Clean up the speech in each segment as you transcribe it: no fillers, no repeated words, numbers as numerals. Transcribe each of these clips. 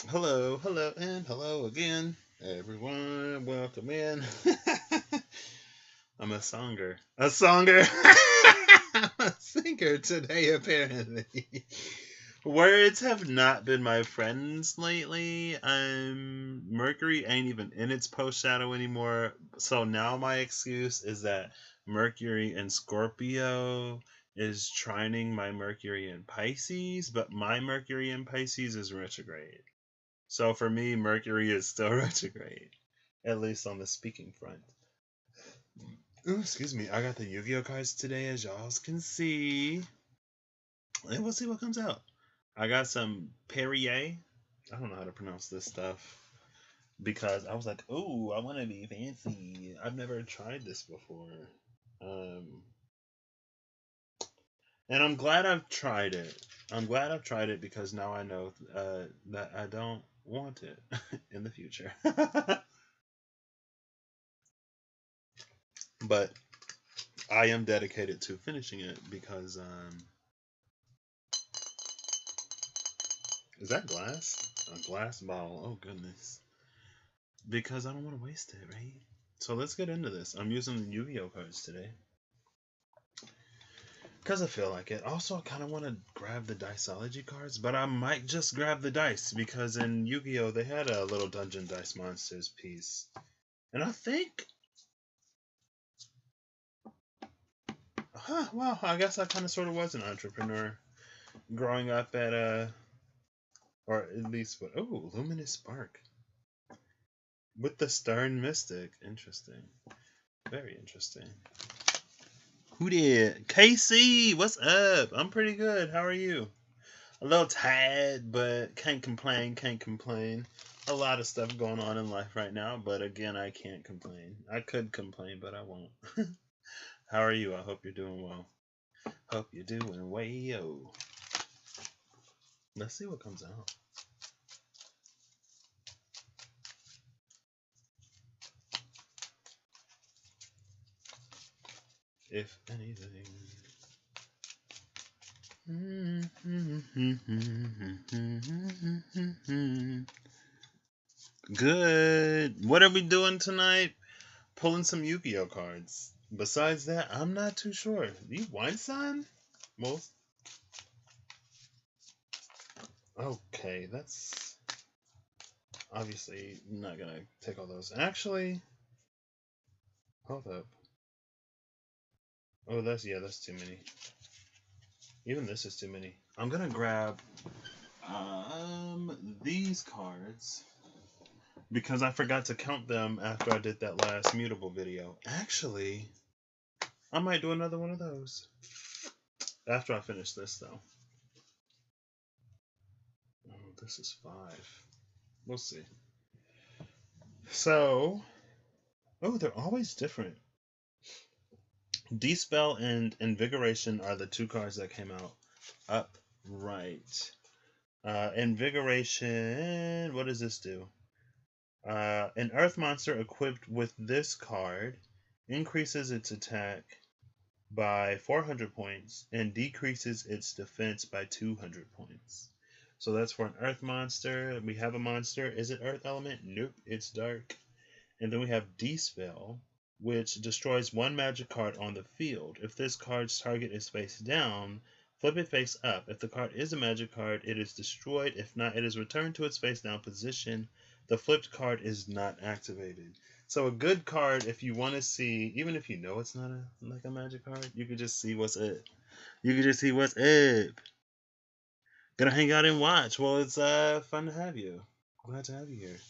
Hello, hello, and hello again, everyone. Welcome in. I'm a songer. A songer. I'm a singer today, apparently. Words have not been my friends lately. Mercury ain't even in its post shadow anymore. So now my excuse is that Mercury in Scorpio is trining my Mercury in Pisces, but my Mercury in Pisces is retrograde. So for me, Mercury is still retrograde, at least on the speaking front. Ooh, excuse me. I got the Yu-Gi-Oh cards today, as y'all can see, and we'll see what comes out. I got some Perrier. I don't know how to pronounce this stuff because I was like, "Ooh, I want to be fancy." I've never tried this before, um, and I'm glad I've tried it. I'm glad I've tried it because now I know that I don't want it in the future. But I am dedicated to finishing it because is that glass? A glass bottle. Oh goodness. Because I don't want to waste it, right? So let's get into this. I'm using the Yu-Gi-Oh cards today because I feel like it. Also, I kind of want to grab the Diceology cards, but I might just grab the dice because in Yu-Gi-Oh they had a little Dungeon Dice Monsters piece, and I think, well, I guess I kind of sort of was an entrepreneur growing up at or at least what? Oh, Luminous Spark. With the Stern Mystic. Interesting. Very interesting. Who did? KC, what's up? I'm pretty good. How are you? A little tired, but can't complain, can't complain. A lot of stuff going on in life right now, but again, I can't complain. I could complain, but I won't. How are you? I hope you're doing well. Hope you're doing way-o. Let's see what comes out. If anything. Good. What are we doing tonight? Pulling some Yu-Gi-Oh cards. Besides that, I'm not too sure. You Weinstein? Most. Okay, that's obviously not gonna take all those. Actually, hold up. Oh, that's too many. Even this is too many. I'm gonna grab these cards because I forgot to count them after I did that last mutable video. Actually, I might do another one of those after I finish this though. Oh, this is 5. We'll see. So, oh, they're always different. Dispel and Invigoration are the two cards that came out upright. Invigoration, what does this do? An Earth monster equipped with this card increases its attack by 400 points and decreases its defense by 200 points. So that's for an Earth monster. We have a monster. Is it Earth element? Nope, it's dark. And then we have Dispel, which destroys one magic card on the field. If this card's target is face down, flip it face up. If the card is a magic card, it is destroyed. If not, it is returned to its face down position. The flipped card is not activated. So a good card, if you want to see, even if you know it's not a magic card, you can just see what's up. You can just see what's up. Gonna hang out and watch. Well, it's fun to have you. Glad to have you here.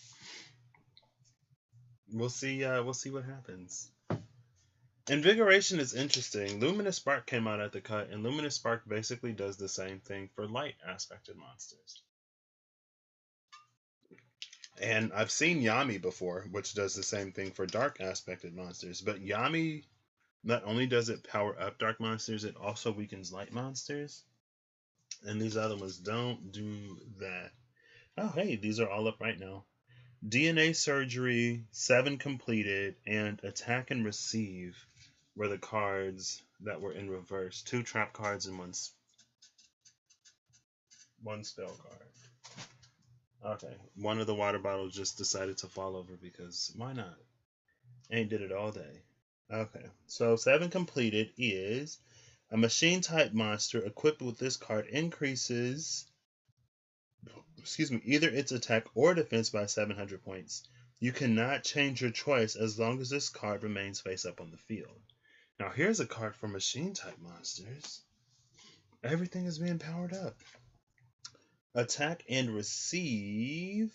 We'll see. We'll see what happens. Invigoration is interesting. Luminous Spark came out at the cut, and Luminous Spark basically does the same thing for light aspected monsters. And I've seen Yami before, which does the same thing for dark aspected monsters. But Yami not only does it power up dark monsters, it also weakens light monsters. And these other ones don't do that. Oh, hey, these are all up right now. DNA Surgery, 7 completed, and Attack and Receive were the cards that were in reverse. 2 trap cards and one spell card. Okay, one of the water bottles just decided to fall over because why not? Ain't did it all day. Okay, so 7 completed is a machine type monster equipped with this card increases, either its attack or defense by 700 points. You cannot change your choice as long as this card remains face up on the field. Now here's a card for machine type monsters. Everything is being powered up. Attack and receive.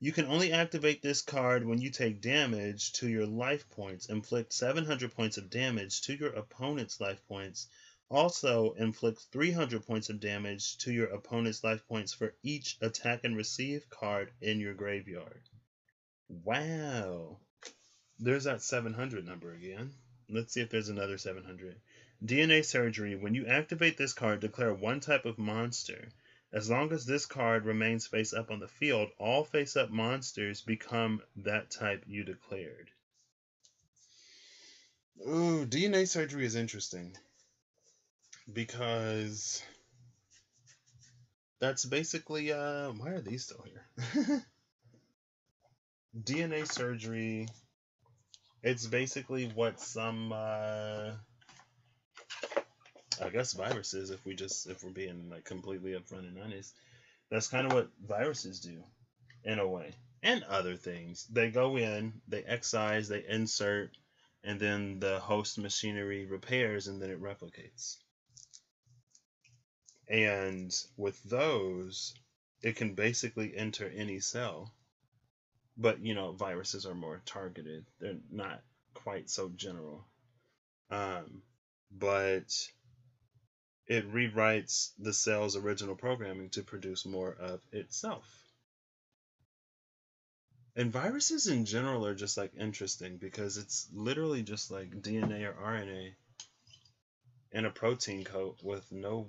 You can only activate this card when you take damage to your life points. Inflict 700 points of damage to your opponent's life points. Also, inflict 300 points of damage to your opponent's life points for each attack and receive card in your graveyard. Wow. There's that 700 number again. Let's see if there's another 700. DNA Surgery. When you activate this card, declare one type of monster. As long as this card remains face up on the field, all face up monsters become that type you declared. Ooh, DNA Surgery is interesting because that's basically why are these still here? DNA Surgery, it's basically what some I guess viruses, if we're being like completely upfront and honest, that's kind of what viruses do in a way. And other things. They go in, they excise, they insert, and then the host machinery repairs and then it replicates. And with those, it can basically enter any cell. But, viruses are more targeted. They're not quite so general. But it rewrites the cell's original programming to produce more of itself. And viruses in general are just like interesting because it's literally just like DNA or RNA in a protein coat with no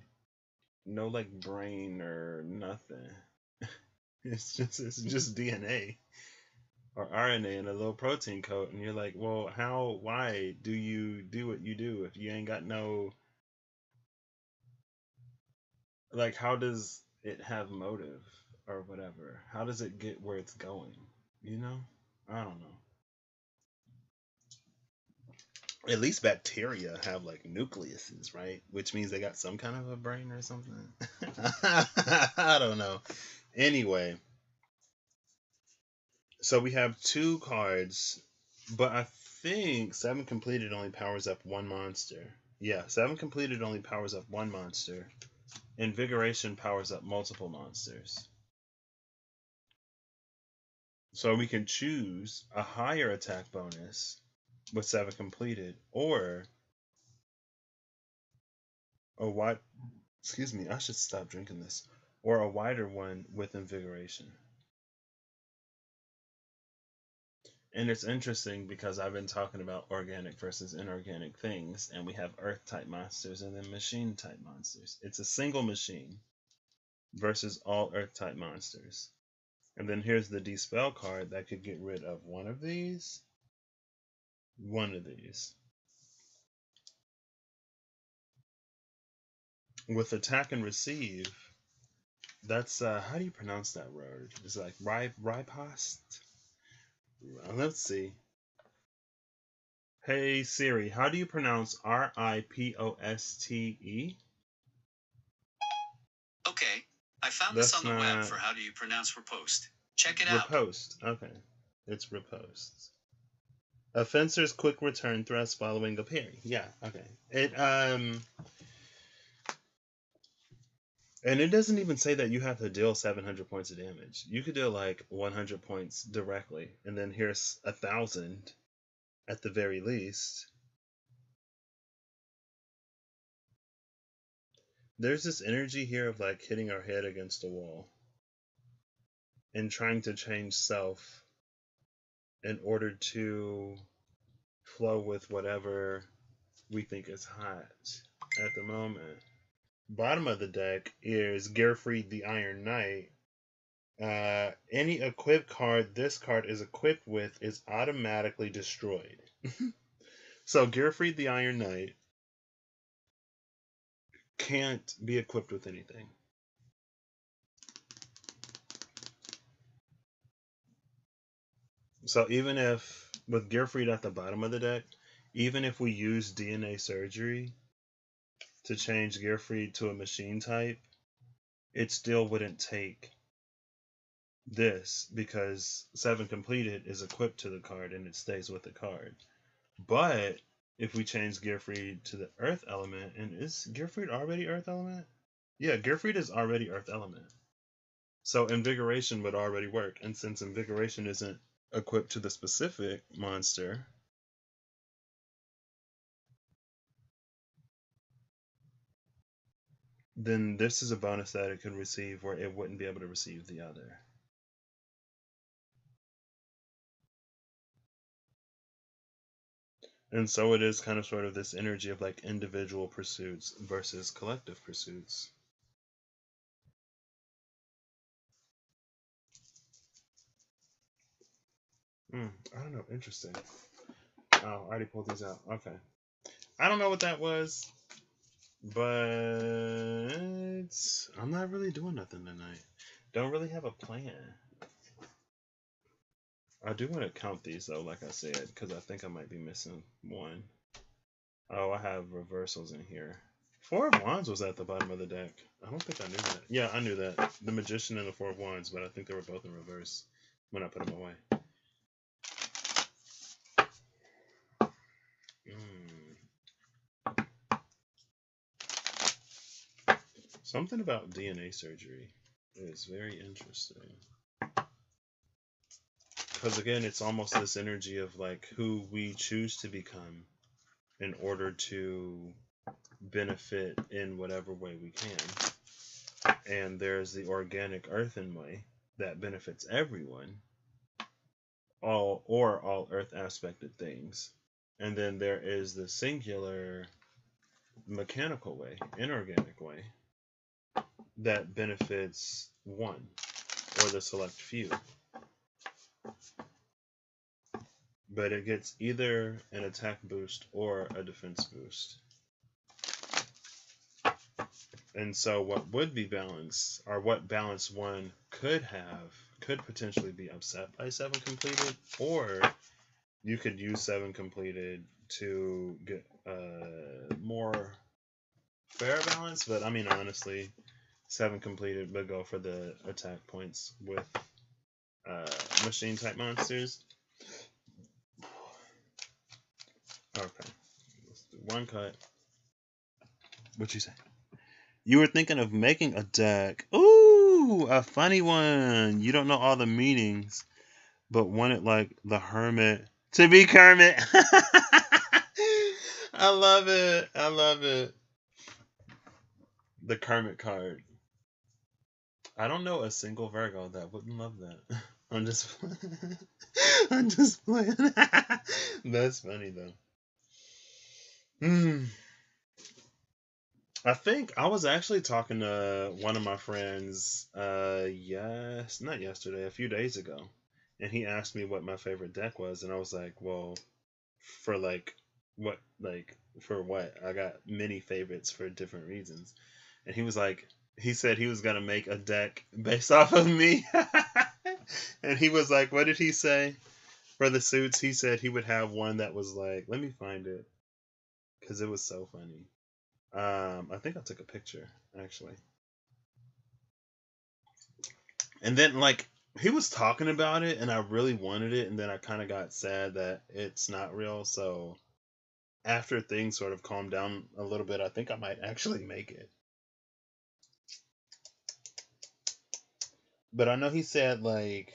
like brain or nothing. It's just DNA or RNA in a little protein coat, and you're like, well, why do you do what you do if you ain't got no, like, how does it have motive or whatever? How does it get where it's going? I don't know. At least bacteria have like nucleuses, right? Which means they got some kind of a brain or something. I don't know. Anyway, so we have 2 cards, but I think 7 completed only powers up 1 monster. Yeah, 7 completed only powers up 1 monster. Invigoration powers up multiple monsters. So we can choose a higher attack bonus with 7 completed, or a wide, excuse me, I should stop drinking this, or a wider one with invigoration. And it's interesting because I've been talking about organic versus inorganic things, and we have earth type monsters and then machine type monsters. It's a single machine versus all earth type monsters. And then here's the dispel card that could get rid of one of these. With attack and receive, that's how do you pronounce that word? It's like riposte. Let's see. Hey Siri, how do you pronounce RIPOSTE? Okay, I found this on the web for how do you pronounce riposte. Check it out. Riposte. Okay, it's riposte. A fencer's quick return thrust following a parry. Yeah. Okay. And it doesn't even say that you have to deal 700 points of damage. You could deal like 100 points directly, and then here's 1,000 at the very least. There's this energy here of like hitting our head against a wall and trying to change self in order to flow with whatever we think is hot at the moment. Bottom of the deck is Gearfried the Iron Knight. Any equipped card this card is equipped with is automatically destroyed. So Gearfried the Iron Knight can't be equipped with anything. So even if, with Gearfried at the bottom of the deck, even if we use DNA surgery to change Gearfried to a machine type, it still wouldn't take this because 7 completed is equipped to the card and it stays with the card. But if we change Gearfried to the Earth element, and is Gearfried already Earth element? Yeah, Gearfried is already Earth element. So Invigoration would already work. And since Invigoration isn't equipped to the specific monster, then this is a bonus that it could receive where it wouldn't be able to receive the other. And so it is kind of sort of this energy of like individual pursuits versus collective pursuits. I don't know. Interesting. Oh, I already pulled these out. Okay. I don't know what that was, but I'm not really doing nothing tonight. Don't really have a plan. I do want to count these though, like I said, because I think I might be missing one. Oh, I have reversals in here. 4 of Wands was at the bottom of the deck. I don't think I knew that. Yeah, I knew that. The Magician and the 4 of Wands, but I think they were both in reverse when I put them away. Something about DNA surgery is very interesting. Because again, it's almost this energy of like who we choose to become in order to benefit in whatever way we can. And there's the organic earthen way that benefits everyone, all earth aspected things. And then there is the singular mechanical way, inorganic way, that benefits one or the select few. But it gets either an attack boost or a defense boost. And so what would be balanced, or what balance one could have, could potentially be upset by 7 completed, or you could use 7 completed to get more fair balance. But I mean, honestly, 7 completed would go for the attack points with machine type monsters. Okay, let's do 1 cut. What'd you say? You were thinking of making a deck. Ooh, a funny one. You don't know all the meanings, but wanted like the Hermit to be Kermit. I love it. I love it. The Kermit card. I don't know a single Virgo that wouldn't love that. I'm just I'm just playing. That's funny though. I think I was actually talking to one of my friends, not yesterday, a few days ago, and he asked me what my favorite deck was, and I was like, well, for for what? I got many favorites for different reasons, and he was like, he said he was gonna make a deck based off of me, and he was like, what did he say for the suits? He said he would have one that was like, let me find it, because it was so funny. I think I took a picture actually. And then like he was talking about it and I really wanted it and then I kind of got sad that it's not real. So after things sort of calmed down a little bit, I think I might actually make it. But I know he said like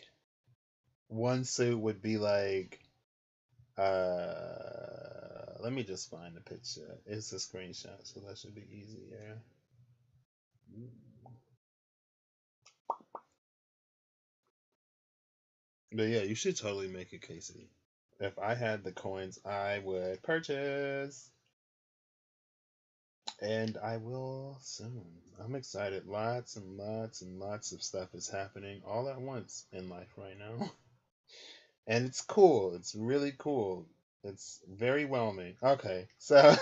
one suit would be like let me just find the picture. It's a screenshot, so that should be easier. But yeah, you should totally make it, Casey. If I had the coins, I would purchase. And I will soon. I'm excited. Lots and lots and lots of stuff is happening all at once in life right now. And it's cool. It's really cool. It's very whelming. Okay, so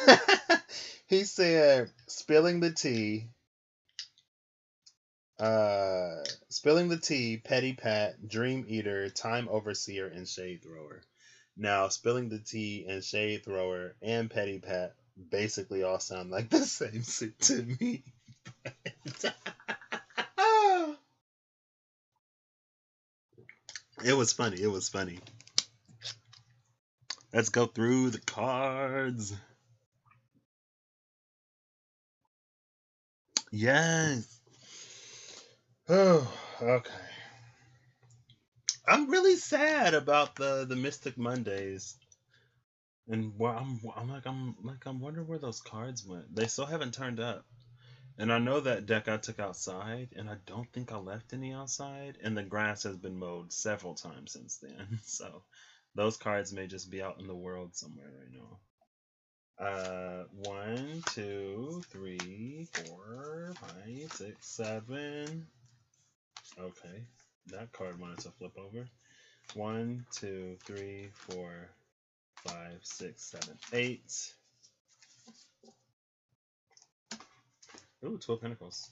he said, spilling the tea. Spilling the Tea, Petty Pat, Dream Eater, Time Overseer, and Shade Thrower. Now, Spilling the Tea and Shade Thrower and Petty Pat basically all sound like the same suit to me. It was funny. It was funny. Let's go through the cards. Yes. Oh, okay. I'm really sad about the Mystic Mondays, and I'm wondering where those cards went. They still haven't turned up, and I know that deck I took outside, and I don't think I left any outside, and the grass has been mowed several times since then. So those cards may just be out in the world somewhere right now. 1, 2, 3, 4, 5, 6, 7. Okay, that card wanted to flip over. 1, 2, 3, 4, 5, 6, 7, 8. Ooh, 12 Pentacles.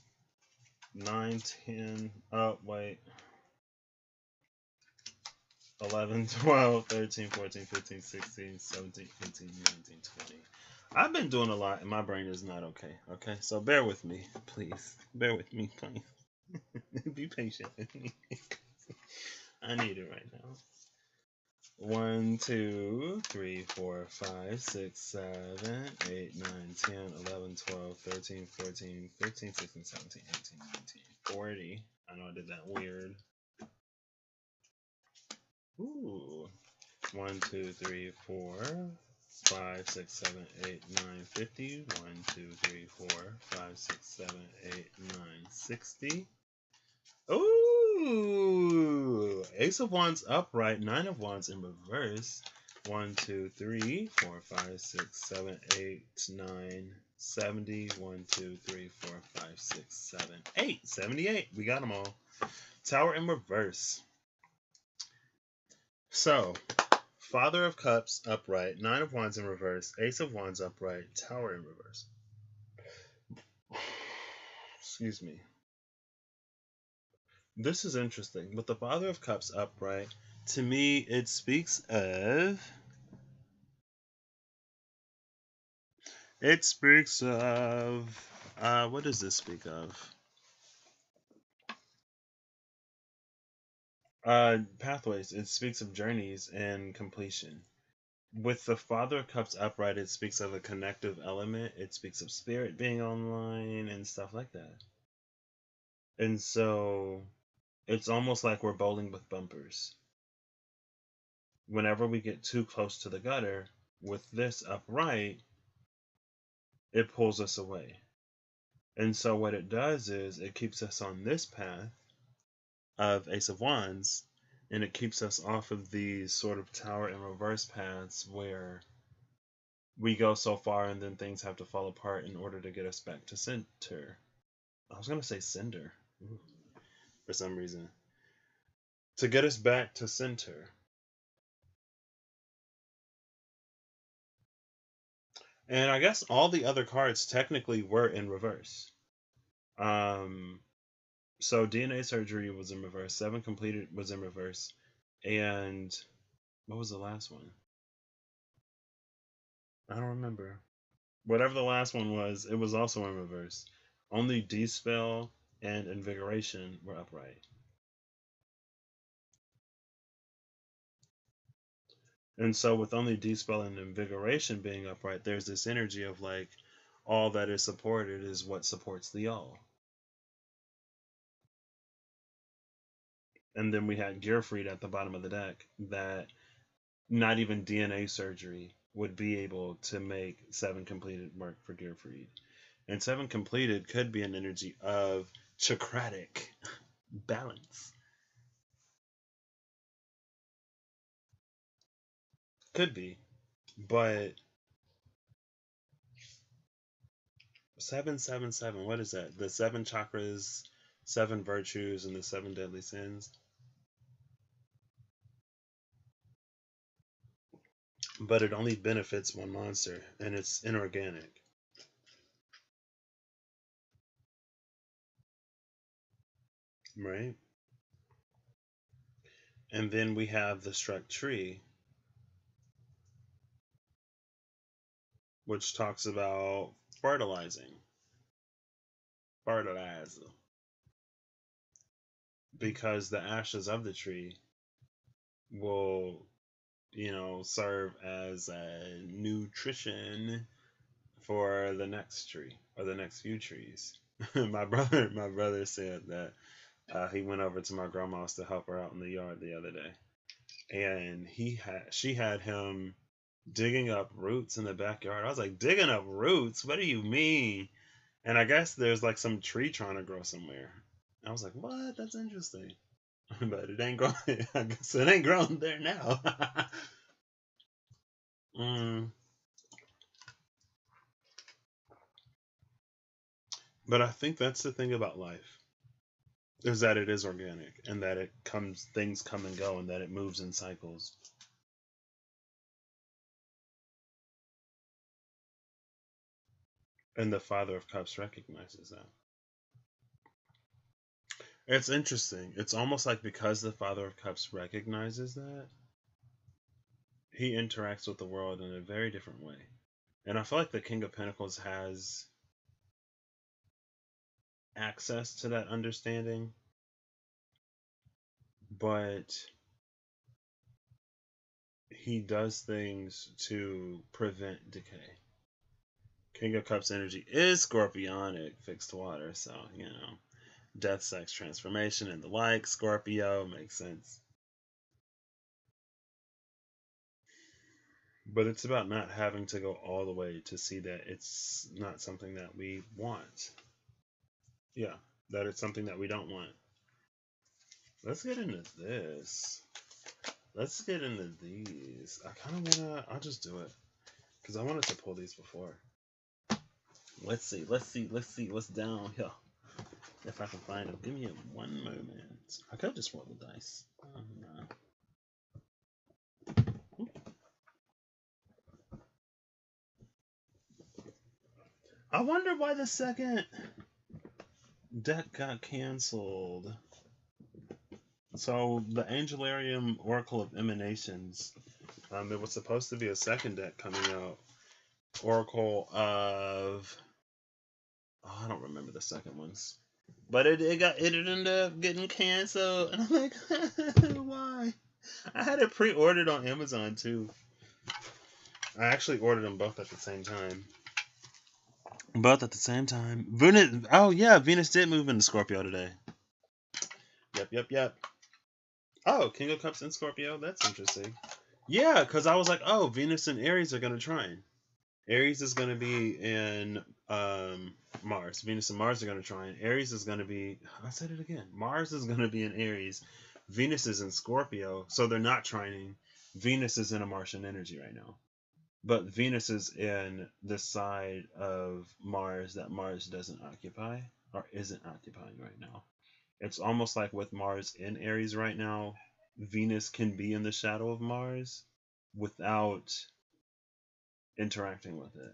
9, 10. Oh, wait. 11, 12, 13, 14, 15, 16, 17, 18, 19, 20. I've been doing a lot and my brain is not okay. Okay, so bear with me, please. Bear with me, please. Be patient with me. I need it right now. 1, 2, 3, 4, 5, 6, 7, 8, 9, 10, 11, 12, 13, 14, 15, 16, 17, 18, 19, 40. I know I did that weird. Ooh. 1, 2, 3, 4, 5, 6, 7, 8, 9, 50. 1, 2, 3, 4, 5, 6, 7, 8, 9, 60. Ooh! Ace of Wands upright, 9 of Wands in reverse. 1, 2, 3, 4, 5, 6, 7, 8, 9, 70. 1, 2, 3, 4, 5, 6, 7, 8. 78. We got them all. Tower in reverse. So, Father of Cups upright, 9 of Wands in reverse, Ace of Wands upright, Tower in reverse. Excuse me. This is interesting. With the Father of Cups upright, to me, it speaks of... what does this speak of? Pathways. It speaks of journeys and completion. With the Father of Cups upright, it speaks of a connective element. It speaks of spirit being online and stuff like that. And so it's almost like we're bowling with bumpers. Whenever we get too close to the gutter, with this upright, it pulls us away. And so what it does is it keeps us on this path of Ace of Wands, and it keeps us off of these sort of tower and reverse paths where we go so far and then things have to fall apart in order to get us back to center. I was going to say cinder. Ooh, for some reason. To get us back to center. And I guess all the other cards technically were in reverse. So DNA surgery was in reverse. 7 completed was in reverse. And what was the last one? I don't remember. Whatever the last one was, it was also in reverse. Only Dispel and Invigoration were upright. And so with only Dispel and Invigoration being upright, there's this energy of like, all that is supported is what supports the all. And then we had Gearfried at the bottom of the deck that not even DNA surgery would be able to make 7 completed work for Gearfried. And 7 completed could be an energy of chakratic balance. Could be. But 777, what is that? The 7 chakras, 7 virtues, and the 7 deadly sins. But it only benefits one monster, and it's inorganic. right? And then we have the struck tree, which talks about fertilizing, fertilizer, because the ashes of the tree will, serve as a nutrition for the next tree or the next few trees. my brother said that he went over to my grandma's to help her out in the yard the other day, and she had him digging up roots in the backyard. I was like, digging up roots? What do you mean? And I guess there's like some tree trying to grow somewhere. I was like, what? That's interesting. But it ain't growing. I guess it ain't growing there now. mm. But I think that's the thing about life, is that it is organic and that things come and go and that it moves in cycles. And the Father of Cups recognizes that. It's interesting. It's almost like because the Father of Cups recognizes that, he interacts with the world in a very different way. And I feel like the King of Pentacles has access to that understanding, but he does things to prevent decay. King of Cups energy is scorpionic, fixed water, so, death, sex, transformation, and the like. Scorpio makes sense. But it's about not having to go all the way to see that it's not something that we want. Yeah, that it's something that we don't want. Let's get into this. Let's get into these. I kind of want to... I'll just do it. Because I wanted to pull these before. Let's see what's down here. If I can find them. Give me one moment. I could just roll the dice. Oh, no. I wonder why the second deck got canceled. So the Angelarium Oracle of Emanations, it was supposed to be a second deck coming out. Oracle of... Oh, I don't remember the second ones. But it ended up getting canceled. And I'm like, why? I had it pre-ordered on Amazon too. I actually ordered them both at the same time. Venus, oh yeah, Venus did move into Scorpio today. Yep. Oh, King of Cups in Scorpio? That's interesting. Yeah, because I was like, oh, Venus and Aries are going to trine. Aries is going to be in Mars. Venus and Mars are going to trine. Aries is going to be... I said it again. Mars is going to be in Aries. Venus is in Scorpio, so they're not trining. Venus is in a Martian energy right now. But Venus is in the side of Mars that Mars doesn't occupy, or isn't occupying right now. It's almost like with Mars in Aries right now, Venus can be in the shadow of Mars without interacting with it.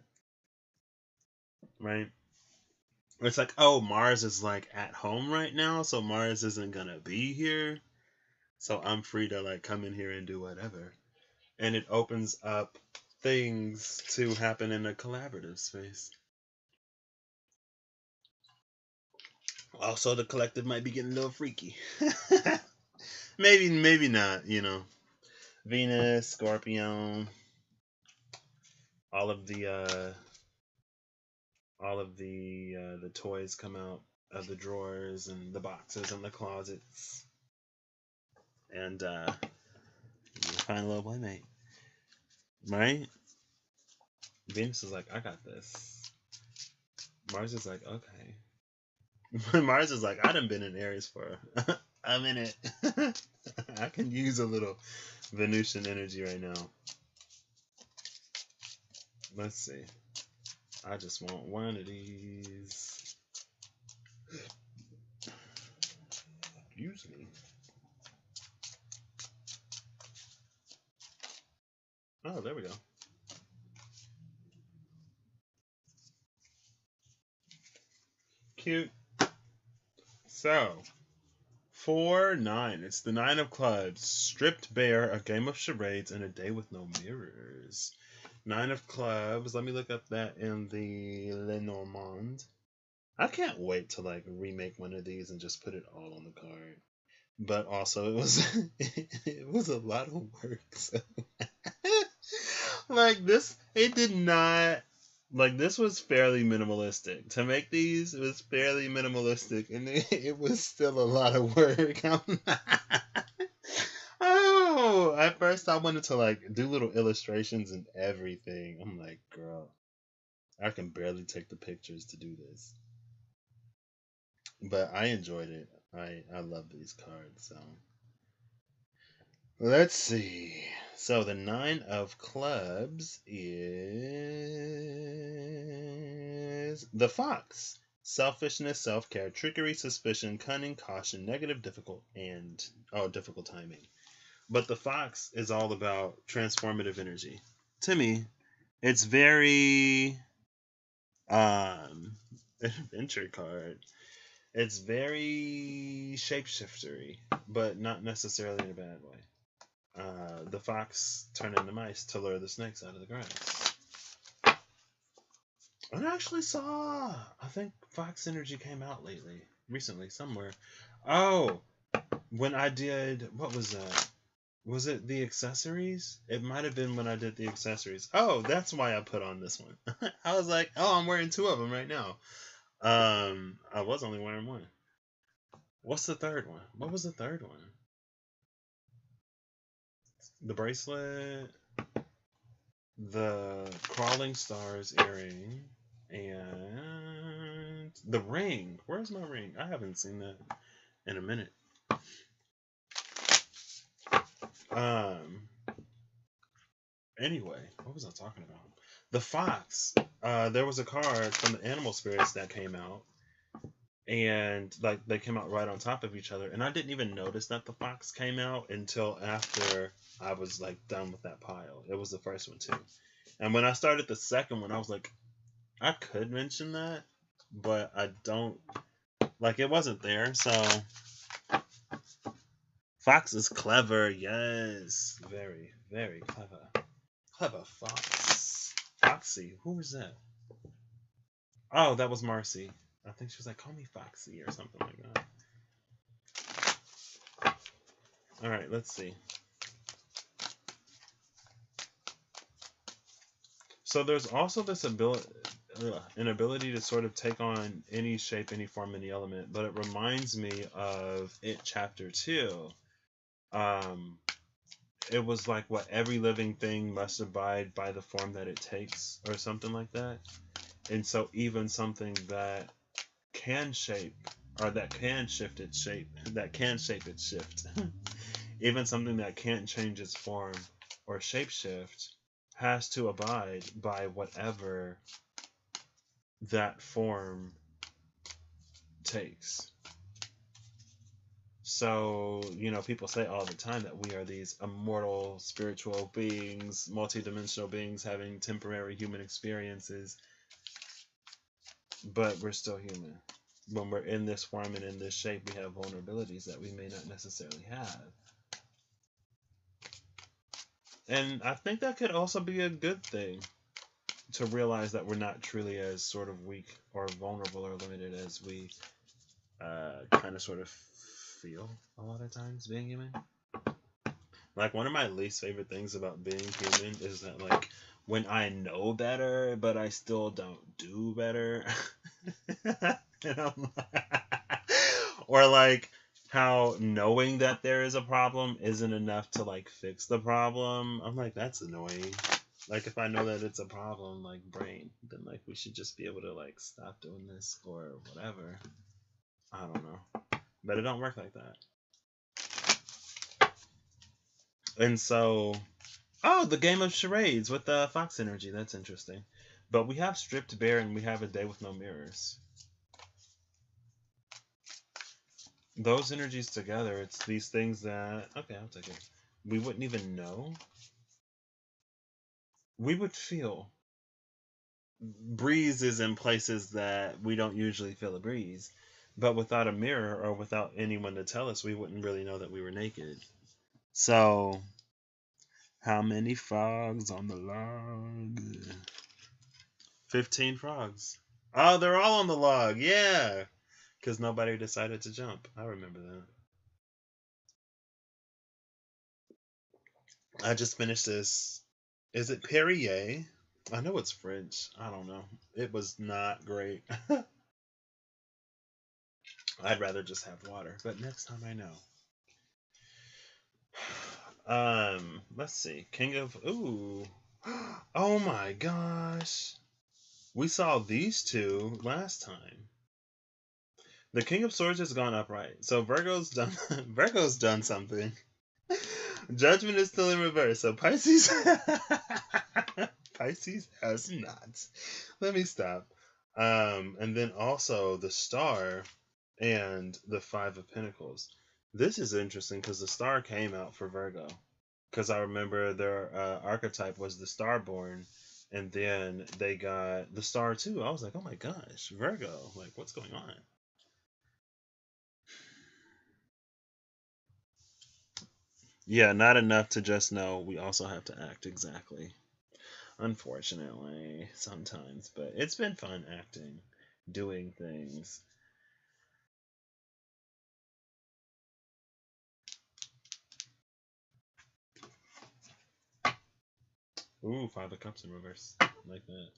Right? It's like, oh, Mars is like at home right now, so Mars isn't gonna be here. So I'm free to like come in here and do whatever. And it opens up things to happen in a collaborative space. Also, the collective might be getting a little freaky. maybe not, Venus, Scorpio, all of the toys come out of the drawers and the boxes and the closets, and you find a little playmate, right? Venus is like, I got this. Mars is like, okay. Mars is like, I done been in Aries for a minute. I can use a little Venusian energy right now. Let's see. I just want one of these. Excuse me. Oh, there we go. Cute. So, 4-9. It's the 9 of clubs. Stripped bare, a game of charades, and a day with no mirrors. 9 of clubs. Let me look up that in the Lenormand. I can't wait to like remake one of these and just put it all on the card. But also it was a lot of work. So. Like this, it did not. Like this was fairly minimalistic. To make these, it was fairly minimalistic, and it was still a lot of work. Oh, at first I wanted to like do little illustrations and everything. I'm like, girl, I can barely take the pictures to do this. But I enjoyed it. I love these cards. So let's see. So the 9 of clubs is the fox. Selfishness, self-care, trickery, suspicion, cunning, caution, negative, difficult timing. But the fox is all about transformative energy. To me, it's very adventure card. It's very shapeshiftery, but not necessarily in a bad way. The fox turned into mice to lure the snakes out of the grass. I actually saw, I think Fox Energy came out recently, somewhere. Oh, when I did, what was that? Was it the accessories? It might have been when I did the accessories. Oh, that's why I put on this one. I was like, oh, I'm wearing 2 of them right now. I was only wearing 1. What's the third one? What was the third one? The bracelet, the crawling stars earring, and the ring. Where's my ring? I haven't seen that in a minute. Anyway, what was I talking about? The fox. There was a card from the animal spirits that came out, and like they came out right on top of each other, and I didn't even notice that the fox came out until after I was like done with that pile. It was the first one too, and when I started the second one, I was like, I could mention that, but I don't. Like it wasn't there, so fox is clever. Yes, very, very clever. Clever fox. Foxy. Who was that? Oh, that was Marcy. I think she was like, call me Foxy or something like that. Alright, let's see. So there's also this ability to sort of take on any shape, any form, any element, but it reminds me of It Chapter 2. It was like what every living thing must abide by the form that it takes, or something like that. And so even something that can shape, or that can shift its shape, even something that can't change its form or shapeshift has to abide by whatever that form takes. So, people say all the time that we are these immortal spiritual beings, multidimensional beings having temporary human experiences, but we're still human. When we're in this form and in this shape, we have vulnerabilities that we may not necessarily have. And I think that could also be a good thing, to realize that we're not truly as sort of weak or vulnerable or limited as we kind of sort of feel a lot of times being human. Like one of my least favorite things about being human is that like when I know better but I still don't do better. Or like how knowing that there is a problem isn't enough to like fix the problem. I'm like, that's annoying. Like if I know that it's a problem, like brain, then like we should just be able to like stop doing this or whatever. I don't know. But it don't work like that. And so, the game of charades with the fox energy. That's interesting. But we have stripped bare and we have a day with no mirrors. Those energies together, it's these things that, okay, I'll take it. We wouldn't even know. We would feel breezes in places that we don't usually feel a breeze. But without a mirror or without anyone to tell us, we wouldn't really know that we were naked. So, how many frogs on the log? 15 frogs. Oh, they're all on the log. Yeah. Because nobody decided to jump. I remember that. I just finished this. Is it Perrier? I know it's French. I don't know. It was not great. I'd rather just have water, but next time I know. Let's see. King of Ooh. Oh my gosh. We saw these two last time. The King of Swords has gone upright. So Virgo's done Virgo's done something. Judgment is still in reverse. So Pisces Pisces has not. Let me stop. And then also the Star and the Five of Pentacles. This is interesting because the Star came out for Virgo. Because I remember their archetype was the Starborn, and then they got the Star too. I was like, oh my gosh, Virgo! Like, what's going on? Yeah, not enough to just know. We also have to act exactly. Unfortunately, sometimes, but it's been fun acting, doing things. Ooh, Five of Cups in reverse, like that.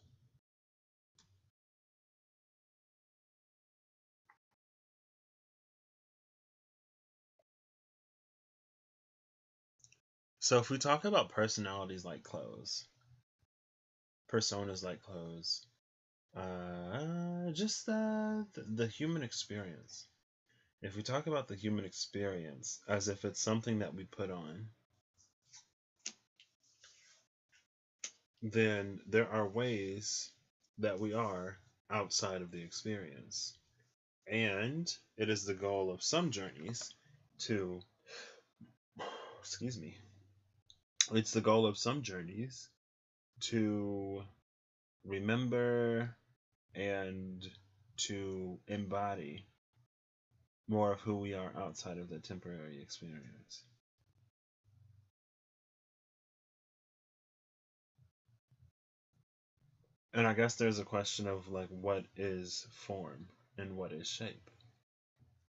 So if we talk about personalities like clothes, personas like clothes, just the human experience. If we talk about the human experience as if it's something that we put on, then there are ways that we are outside of the experience. And it is the goal of some journeys to, excuse me, it's the goal of some journeys to remember and to embody more of who we are outside of the temporary experience. And I guess there's a question of like what is form and what is shape.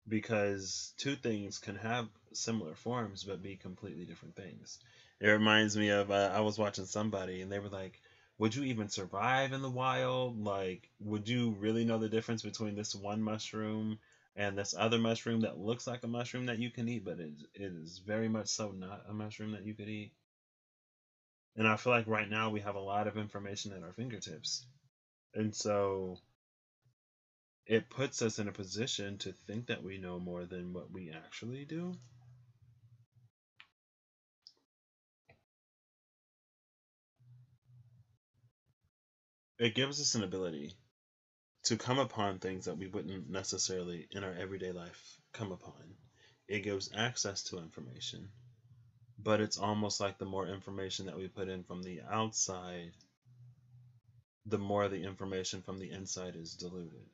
Because two things can have similar forms but be completely different things. It reminds me of I was watching somebody and they were like, would you even survive in the wild? Like, would you really know the difference between this one mushroom and this other mushroom that looks like a mushroom that you can eat, but it is very much so not a mushroom that you could eat? And I feel like right now we have a lot of information at our fingertips. And so it puts us in a position to think that we know more than what we actually do. It gives us an ability to come upon things that we wouldn't necessarily in our everyday life come upon. It gives access to information, but it's almost like the more information that we put in from the outside, the more the information from the inside is diluted.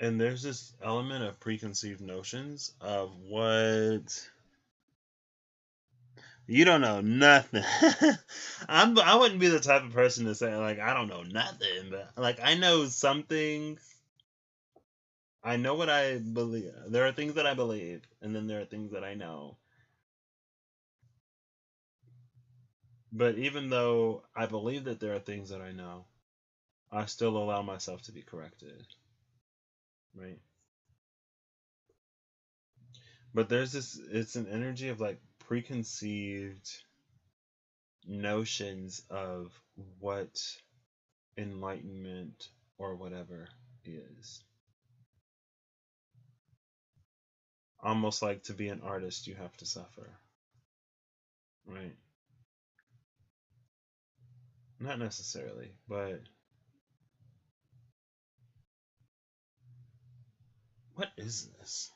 And there's this element of preconceived notions of what you don't know nothing. I wouldn't be the type of person to say like I don't know nothing, but like I know some things. I know what I believe. There are things that I believe, and then there are things that I know. But even though I believe that there are things that I know, I still allow myself to be corrected. Right? But there's this it's an energy of like preconceived notions of what enlightenment or whatever is. Almost like to be an artist you have to suffer. Right? Not necessarily, but What is this?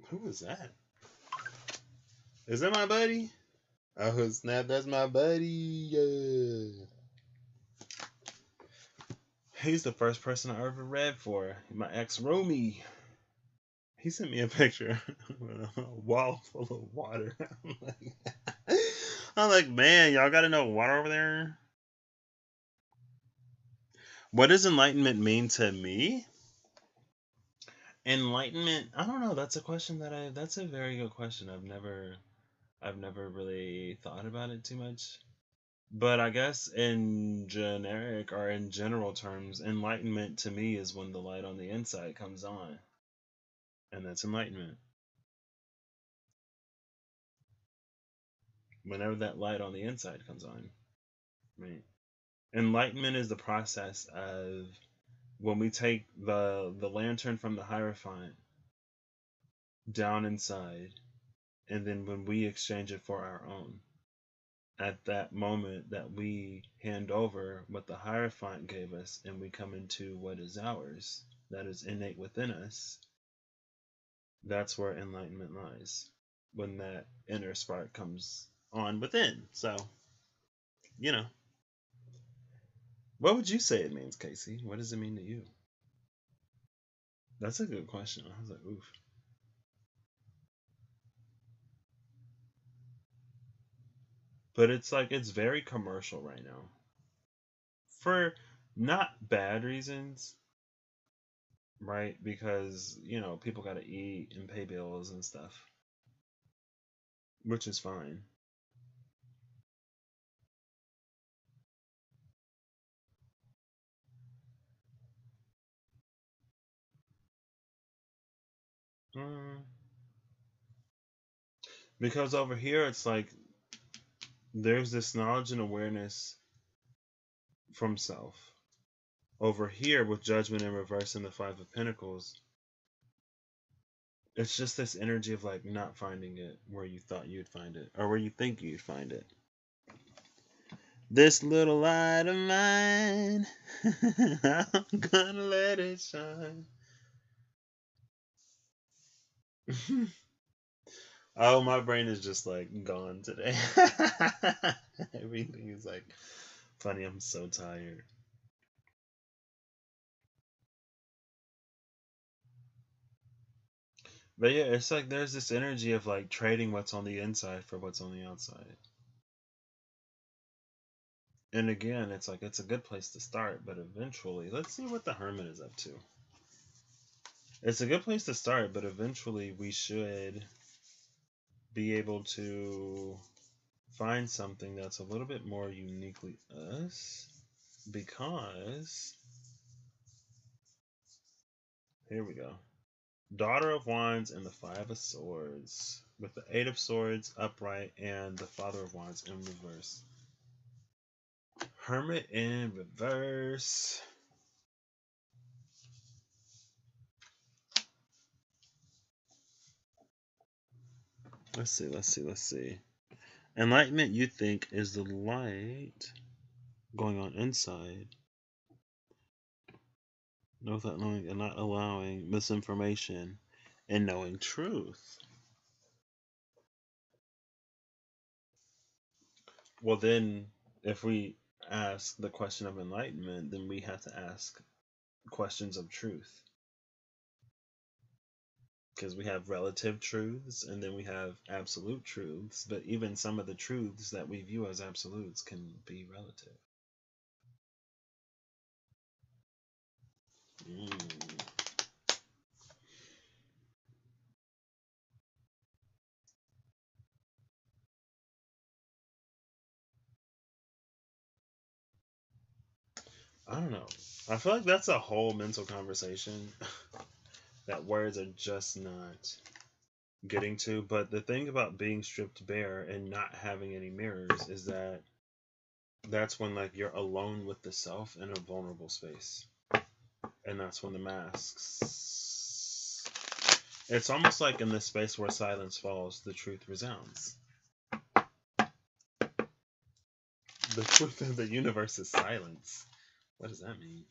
Who is that? Is that my buddy? Oh snap, that's my buddy. Yeah. He's the first person I ever read for. My ex roomie. He sent me a picture with a wall full of water. I'm like, man, y'all got to know water over there. What does enlightenment mean to me? Enlightenment, I don't know. That's a question that's a very good question. I've never really thought about it too much. But I guess in generic or in general terms, enlightenment to me is when the light on the inside comes on. And that's enlightenment. Whenever that light on the inside comes on. Right. Enlightenment is the process of when we take the lantern from the Hierophant down inside, and then when we exchange it for our own. At that moment that we hand over what the Hierophant gave us and we come into what is ours, that is innate within us, that's where enlightenment lies. When that inner spark comes on within. So, you know. What would you say it means, Casey? What does it mean to you? That's a good question. I was like, oof. But it's like, it's very commercial right now. For not bad reasons, right? Because, people got to eat and pay bills and stuff, which is fine. Mm. Because over here, it's like there's this knowledge and awareness from self. Over here, with judgment in reverse and the Five of Pentacles, it's just this energy of like not finding it where you thought you'd find it or where you think you'd find it. This little light of mine, I'm gonna let it shine. Oh, my brain is just like gone today. Everything is like funny. I'm so tired. But yeah, it's like there's this energy of like trading what's on the inside for what's on the outside. And again, it's like it's a good place to start, but eventually, let's see what the Hermit is up to. It's a good place to start, but eventually we should be able to find something that's a little bit more uniquely us, because here we go. Daughter of Wands and the Five of Swords, with the Eight of Swords upright and the Father of Wands in reverse. Hermit in reverse. Let's see. Enlightenment, you think, is the light going on inside, without knowing and not allowing misinformation and knowing truth. Well, then, if we ask the question of enlightenment, then we have to ask questions of truth. Because we have relative truths and then we have absolute truths, but even some of the truths that we view as absolutes can be relative. I don't know. I feel like that's a whole mental conversation that words are just not getting to. But the thing about being stripped bare and not having any mirrors is that that's when like you're alone with the self in a vulnerable space. And that's when the masks It's almost like in the space where silence falls, the truth resounds. The truth of the universe is silence. What does that mean?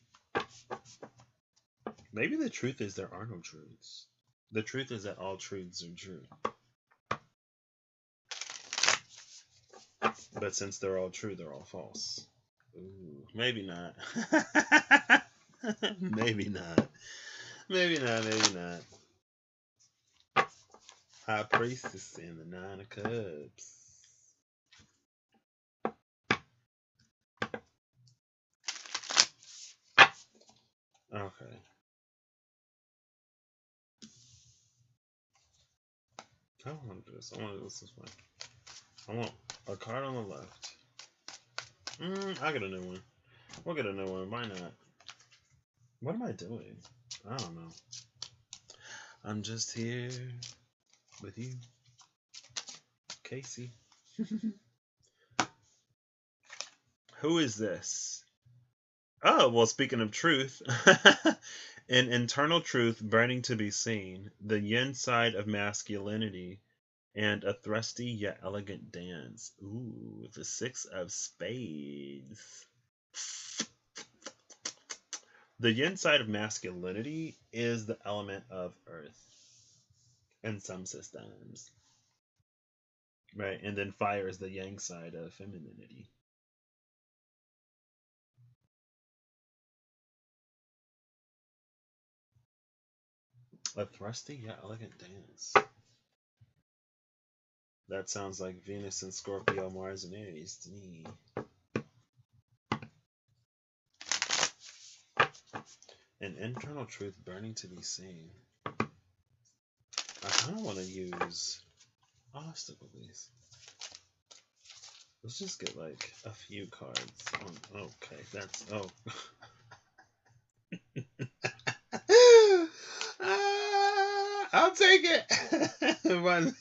Maybe the truth is there are no truths. The truth is that all truths are true. But since they're all true, they're all false. Ooh, maybe not. Maybe not. Maybe not, maybe not. High Priestess and the Nine of Cups. Okay. I don't want to do this. I want to do this way. I want a card on the left. I'll get a new one. We'll get a new one. Why not? What am I doing? I don't know. I'm just here with you, Casey. Who is this? Oh, well, speaking of truth, an internal truth burning to be seen, the yin side of masculinity, and a thrusty yet elegant dance. Ooh, the Six of Spades. The yin side of masculinity is the element of earth in some systems. Right? And then fire is the yang side of femininity. A thrusty yet elegant dance. That sounds like Venus and Scorpio, Mars and Aries to me. An internal truth burning to be seen. I kind of want to use... I'll stick with these. Let's just get like a few cards. Okay, that's... Oh. I'll take it.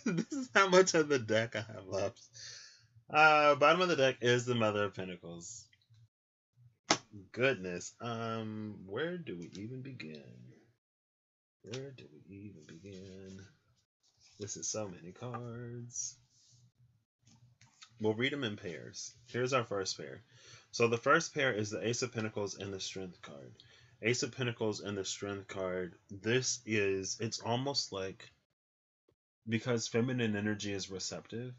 This is how much of the deck I have left. Bottom of the deck is the Mother of Pentacles. Goodness. Where do we even begin? Where do we even begin? This is so many cards. We'll read them in pairs. Here's our first pair. So the first pair is the Ace of Pentacles and the Strength card. Ace of Pentacles and the Strength card. It's almost like, because feminine energy is receptive,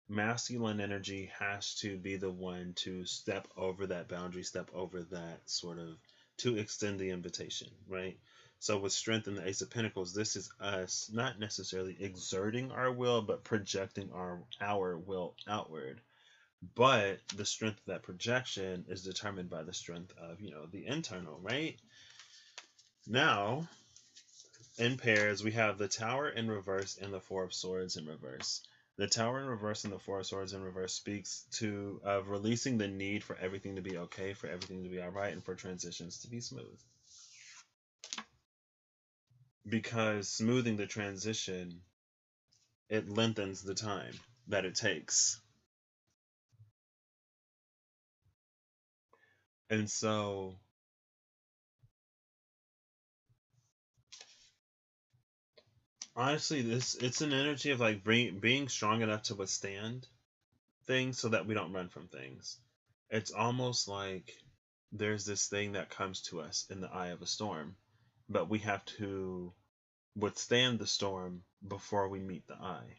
masculine energy has to be the one to step over that boundary, step over that sort of, to extend the invitation, right? So with Strength and the Ace of Pentacles, this is us not necessarily exerting our will, but projecting our will outward. But the strength of that projection is determined by the strength of, the internal, right? Now, in pairs, we have the Tower in reverse and the Four of Swords in reverse. The Tower in reverse and the Four of Swords in reverse speaks of releasing the need for everything to be okay, for everything to be all right, and for transitions to be smooth. Because smoothing the transition, it lengthens the time that it takes. And so honestly, it's an energy of like being strong enough to withstand things so that we don't run from things. It's almost like there's this thing that comes to us in the eye of a storm, but we have to withstand the storm before we meet the eye.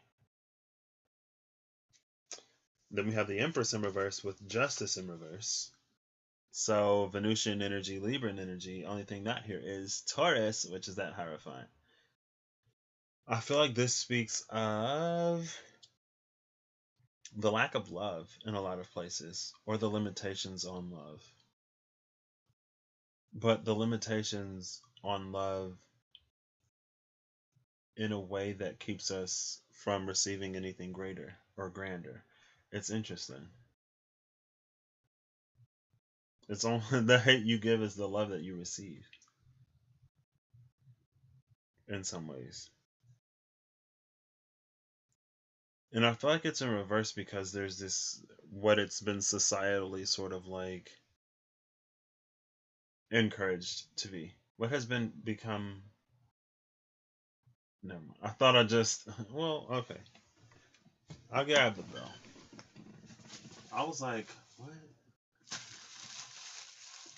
Then we have the Empress in reverse with Justice in reverse. So Venusian energy, Libran energy. Only thing not here is Taurus, which is that Hierophant. I feel like this speaks of the lack of love in a lot of places, or the limitations on love. But the limitations on love in a way that keeps us from receiving anything greater or grander. It's interesting. It's only the hate you give is the love that you receive. In some ways. And I feel like it's in reverse because there's this, what it's been societally sort of like encouraged to be. What has become Never mind. I thought I just. Well, okay. I'll grab the bell. I was like, what?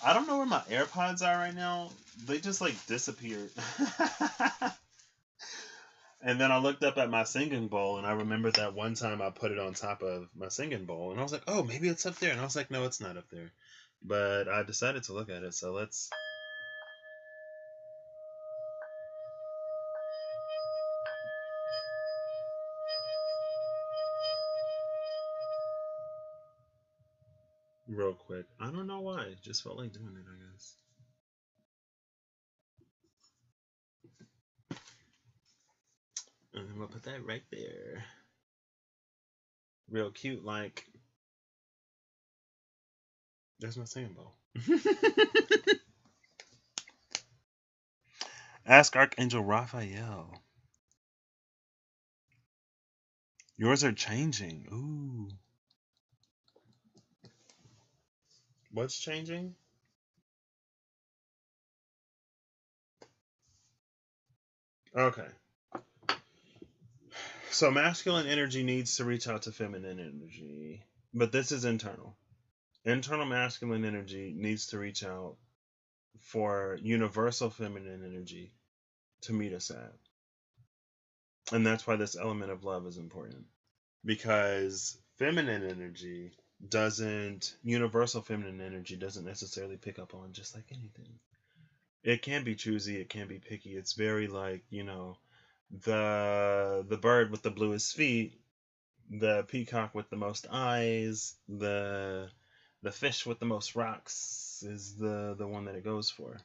I don't know where my AirPods are right now. They just like disappeared. And then I looked up at my singing bowl, and I remembered that one time I put it on top of my singing bowl, and I was like, oh, maybe it's up there. And I was like, no, it's not up there. But I decided to look at it, so let's. Real quick. I don't know why. Just felt like doing it, I guess. And then we'll put that right there. Real cute, like. There's my singing bowl. Ask Archangel Raphael. Yours are changing. Ooh. What's changing? Okay. So masculine energy needs to reach out to feminine energy. But this is internal. Internal masculine energy needs to reach out for universal feminine energy to meet us at. And that's why this element of love is important. Because feminine energy universal feminine energy doesn't necessarily pick up on just like anything. It can be choosy, it can be picky. It's very like, the bird with the bluest feet, the peacock with the most eyes, the fish with the most rocks is the one that it goes for.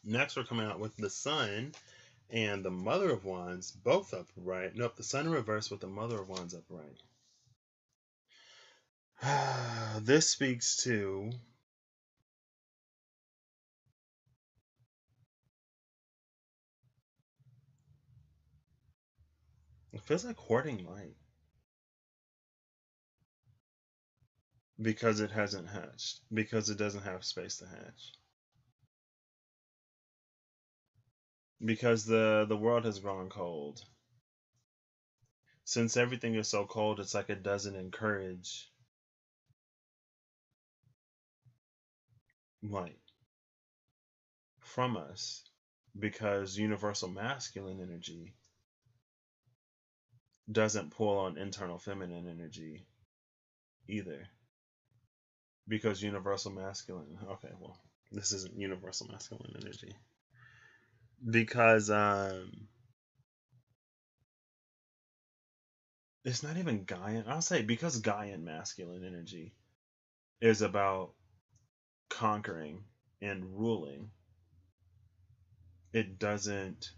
Next, we're coming out with the sun and the mother of wands, both upright. Nope, the sun in reverse with the mother of wands upright. This speaks to it feels like hoarding light because it hasn't hatched, because it doesn't have space to hatch. Because the world has grown cold. Since everything is so cold, it's like it doesn't encourage light from us, because universal masculine energy doesn't pull on internal feminine energy either. Because universal masculine, okay, well, this isn't universal masculine energy. Because it's not even Gaian. I'll say because Gaian masculine energy is about conquering and ruling. It doesn't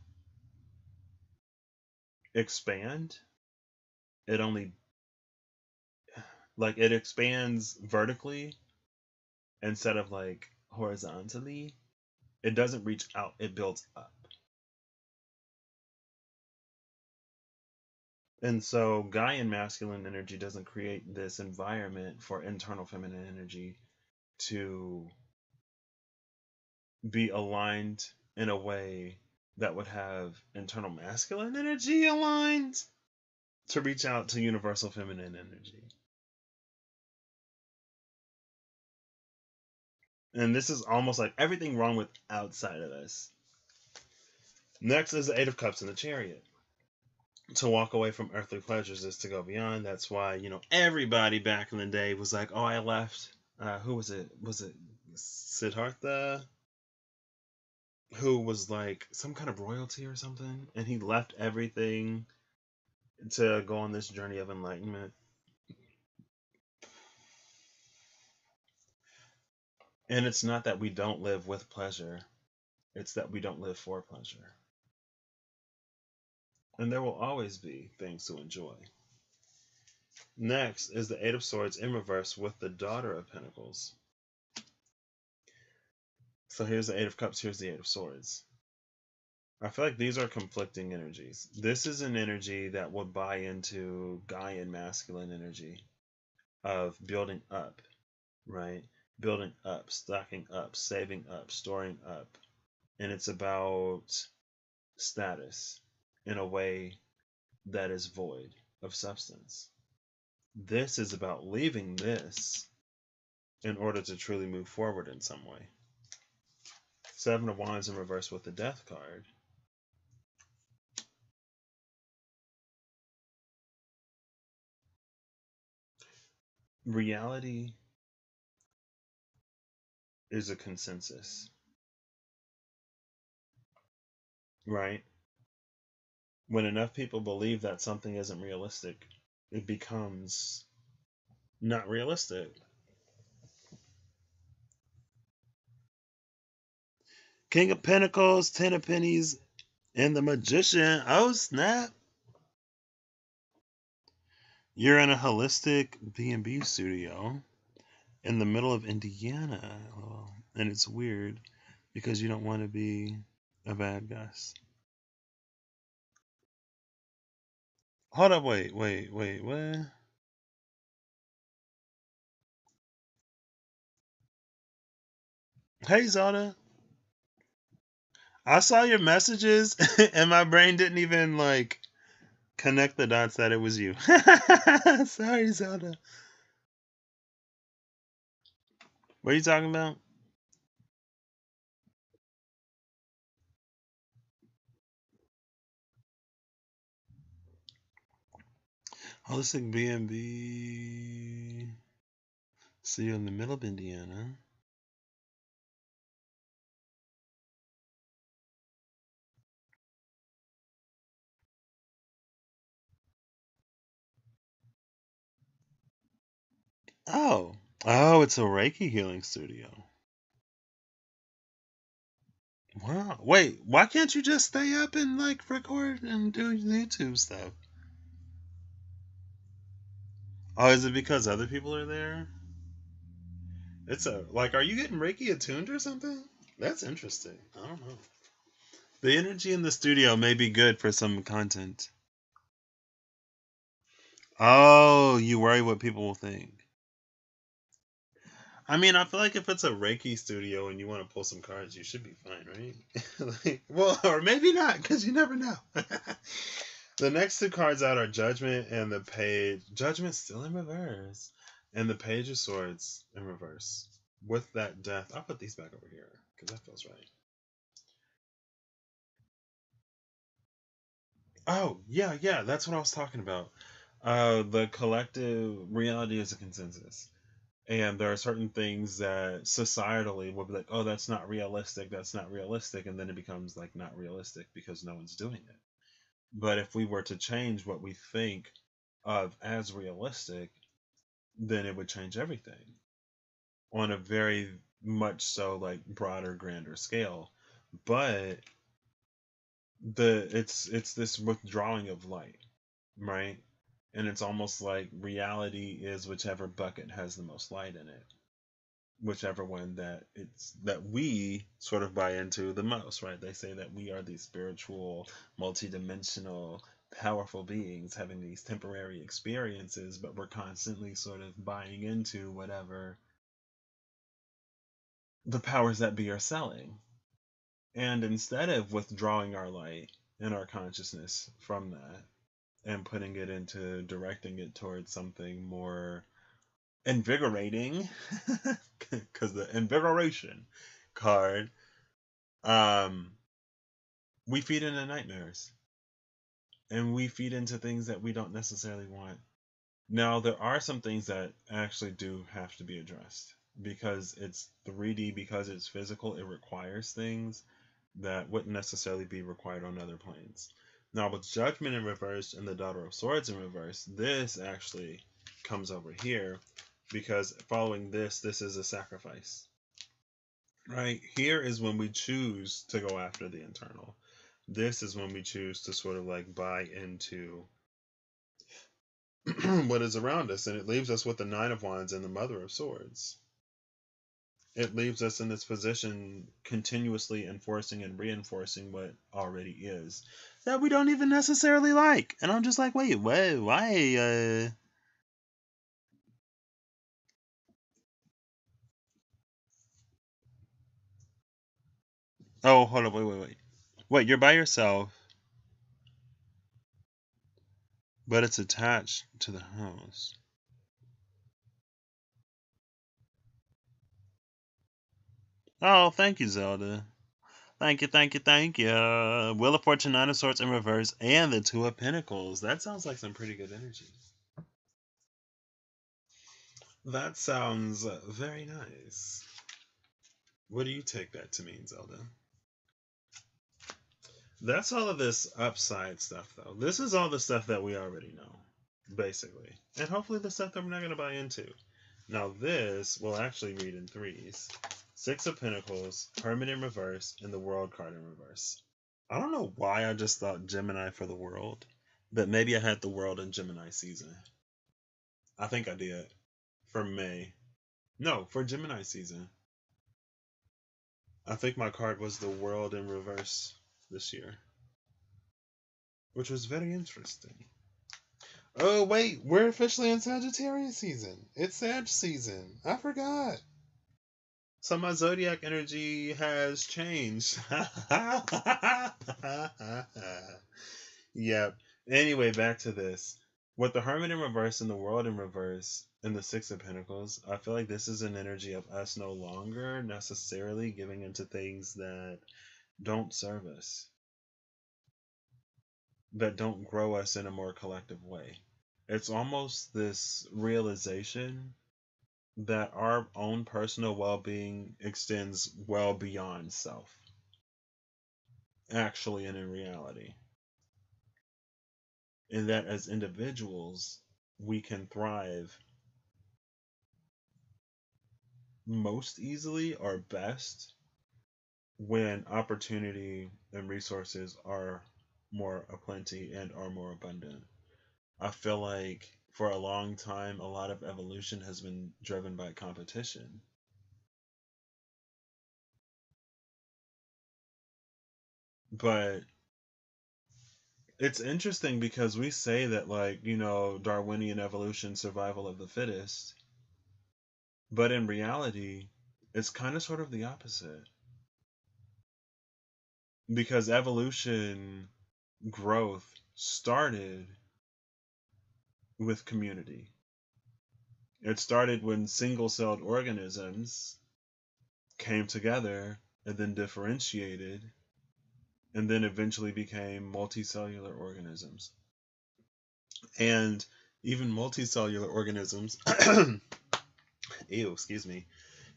expand. It only it expands vertically instead of like horizontally. It doesn't reach out, it builds up. And so Gaian masculine energy doesn't create this environment for internal feminine energy to be aligned in a way that would have internal masculine energy aligned to reach out to universal feminine energy. And this is almost like everything wrong with outside of us. Next is the Eight of Cups and the Chariot. To walk away from earthly pleasures is to go beyond. That's why, everybody back in the day was like, oh, I left. Who was it? Was it Siddhartha? Who was like some kind of royalty or something? And he left everything to go on this journey of enlightenment. And it's not that we don't live with pleasure, it's that we don't live for pleasure. And there will always be things to enjoy. Next is the Eight of Swords in reverse with the Daughter of Pentacles. So here's the Eight of Cups, here's the Eight of Swords. I feel like these are conflicting energies. This is an energy that would buy into Gaian masculine energy of building up, right? Building up, stocking up, saving up, storing up. And it's about status in a way that is void of substance. This is about leaving this in order to truly move forward in some way. Seven of Wands in reverse with the Death card. Reality is a consensus, right? When enough people believe that something isn't realistic, it becomes not realistic. King of Pentacles, Ten of Pennies, and the Magician. Oh, snap. You're in a holistic B&B studio in the middle of Indiana. And it's weird because you don't want to be a bad guy. Hold up, wait, what? Hey, Zelda. I saw your messages and my brain didn't even like connect the dots that it was you. Sorry, Zelda. What are you talking about? Holistic B&B. See you in the middle of Indiana. Oh, it's a Reiki healing studio. Wow. Wait, why can't you just stay up and like record and do YouTube stuff? Oh, is it because other people are there? It's a like, are you getting Reiki attuned or something? That's interesting. I don't know. The energy in the studio may be good for some content. Oh, you worry what people will think. I mean, I feel like if it's a Reiki studio and you want to pull some cards, you should be fine, right? Like, well, or maybe not, because you never know. The next two cards out are Judgment and the Page. Judgment still in reverse. And the Page of Swords in reverse. With that Death. I'll put these back over here, because that feels right. Oh, yeah, that's what I was talking about. The collective reality is a consensus. And there are certain things that societally will be like, oh, that's not realistic, and then it becomes like not realistic because no one's doing it. But if we were to change what we think of as realistic, then it would change everything on a very much so like broader, grander scale. But it's this withdrawing of light, right? And it's almost like reality is whichever bucket has the most light in it, whichever one that we sort of buy into the most, right? They say that we are these spiritual, multidimensional, powerful beings having these temporary experiences, but we're constantly sort of buying into whatever the powers that be are selling. And instead of withdrawing our light and our consciousness from that and putting it into directing it towards something more invigorating, because the invigoration card, we feed into nightmares and we feed into things that we don't necessarily want. Now, there are some things that actually do have to be addressed because it's 3D, because it's physical, it requires things that wouldn't necessarily be required on other planes. Now, with Judgment in reverse and the Daughter of Swords in reverse, this actually comes over here because following this is a sacrifice. Right? Here is when we choose to go after the internal. This is when we choose to sort of like buy into what is around us, and it leaves us with the Nine of Wands and the Mother of Swords. It leaves us in this position continuously enforcing and reinforcing what already is that we don't even necessarily like. And I'm just like, wait, why? Oh, hold up, wait. Wait, you're by yourself, but it's attached to the house. Oh, thank you, Zelda. Thank you, thank you, thank you. Wheel of Fortune, Nine of Swords in reverse, and the Two of Pentacles. That sounds like some pretty good energy. That sounds very nice. What do you take that to mean, Zelda? That's all of this upside stuff, though. This is all the stuff that we already know, basically. And hopefully the stuff that we're not going to buy into. Now this will actually read in threes. Six of Pentacles, Hermit in reverse, and the World card in reverse. I don't know why I just thought Gemini for the World, but maybe I had the World in Gemini season. I think I did. For May. No, for Gemini season. I think my card was the World in reverse this year, which was very interesting. Oh, wait, we're officially in Sagittarius season. It's Sag season. I forgot. So my zodiac energy has changed. Yep. Anyway, back to this. With the Hermit in reverse and the World in reverse and the Six of Pentacles, I feel like this is an energy of us no longer necessarily giving into things that don't serve us, that don't grow us in a more collective way. It's almost this realization that our own personal well-being extends well beyond self, actually and in reality. And that as individuals, we can thrive most easily or best when opportunity and resources are more aplenty and are more abundant. I feel like for a long time, a lot of evolution has been driven by competition. But it's interesting because we say that, like, Darwinian evolution, survival of the fittest. But in reality, it's kind of sort of the opposite. Because evolution growth started with community. It started when single celled organisms came together and then differentiated and then eventually became multicellular organisms. And even multicellular organisms, excuse me,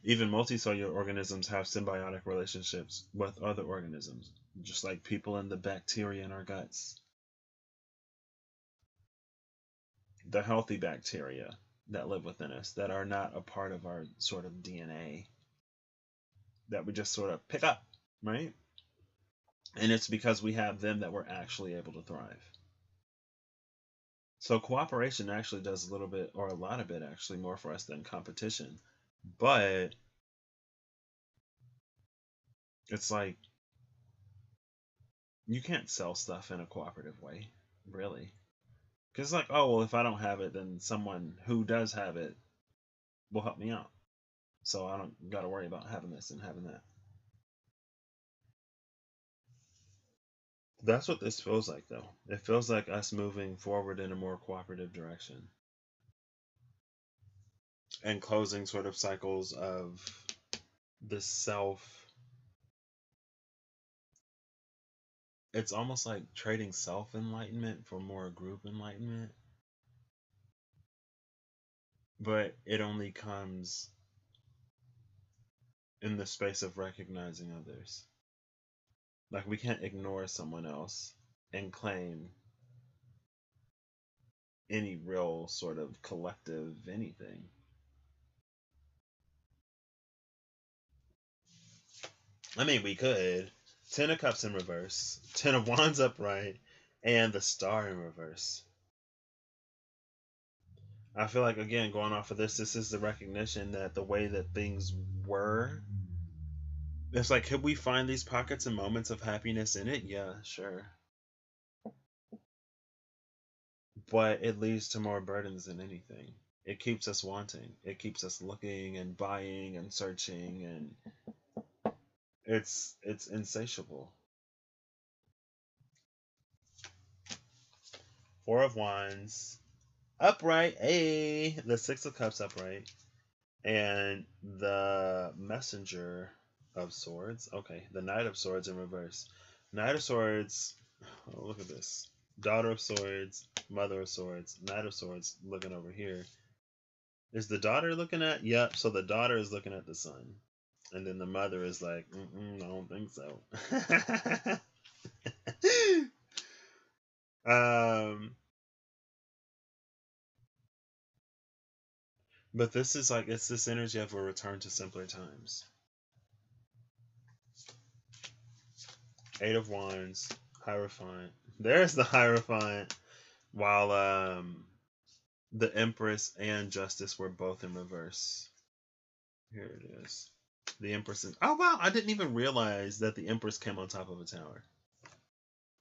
even multicellular organisms have symbiotic relationships with other organisms, just like people and the bacteria in our guts. The healthy bacteria that live within us that are not a part of our sort of DNA that we just sort of pick up, right? And it's because we have them that we're actually able to thrive. So cooperation actually does a little bit, or a lot of it actually, more for us than competition. But it's like you can't sell stuff in a cooperative way, really. Because it's like, oh, well, if I don't have it, then someone who does have it will help me out. So I don't got to worry about having this and having that. That's what this feels like, though. It feels like us moving forward in a more cooperative direction and closing sort of cycles of the self. It's almost like trading self enlightenment for more group enlightenment, but it only comes in the space of recognizing others. Like, we can't ignore someone else and claim any real sort of collective anything. I mean, we could. Ten of Cups in reverse, Ten of Wands upright, and the Star in reverse. I feel like, again, going off of this is the recognition that the way that things were, it's like, could we find these pockets and moments of happiness in it? Yeah, sure. But it leads to more burdens than anything. It keeps us wanting. It keeps us looking and buying and searching, and it's insatiable. Four of Wands upright, the Six of Cups upright, and the Messenger of Swords. Okay, the Knight of Swords in reverse. Knight of Swords. Oh, look at this. Daughter of Swords, Mother of Swords, Knight of Swords looking over here. Is the daughter looking at? Yep, so the daughter is looking at the sun. And then the mother is like, I don't think so. But this is like, it's this energy of a return to simpler times. Eight of Wands, Hierophant. There's the Hierophant. While the Empress and Justice were both in reverse. Here it is. The Empress is... Oh, wow. I didn't even realize that the Empress came on top of a tower.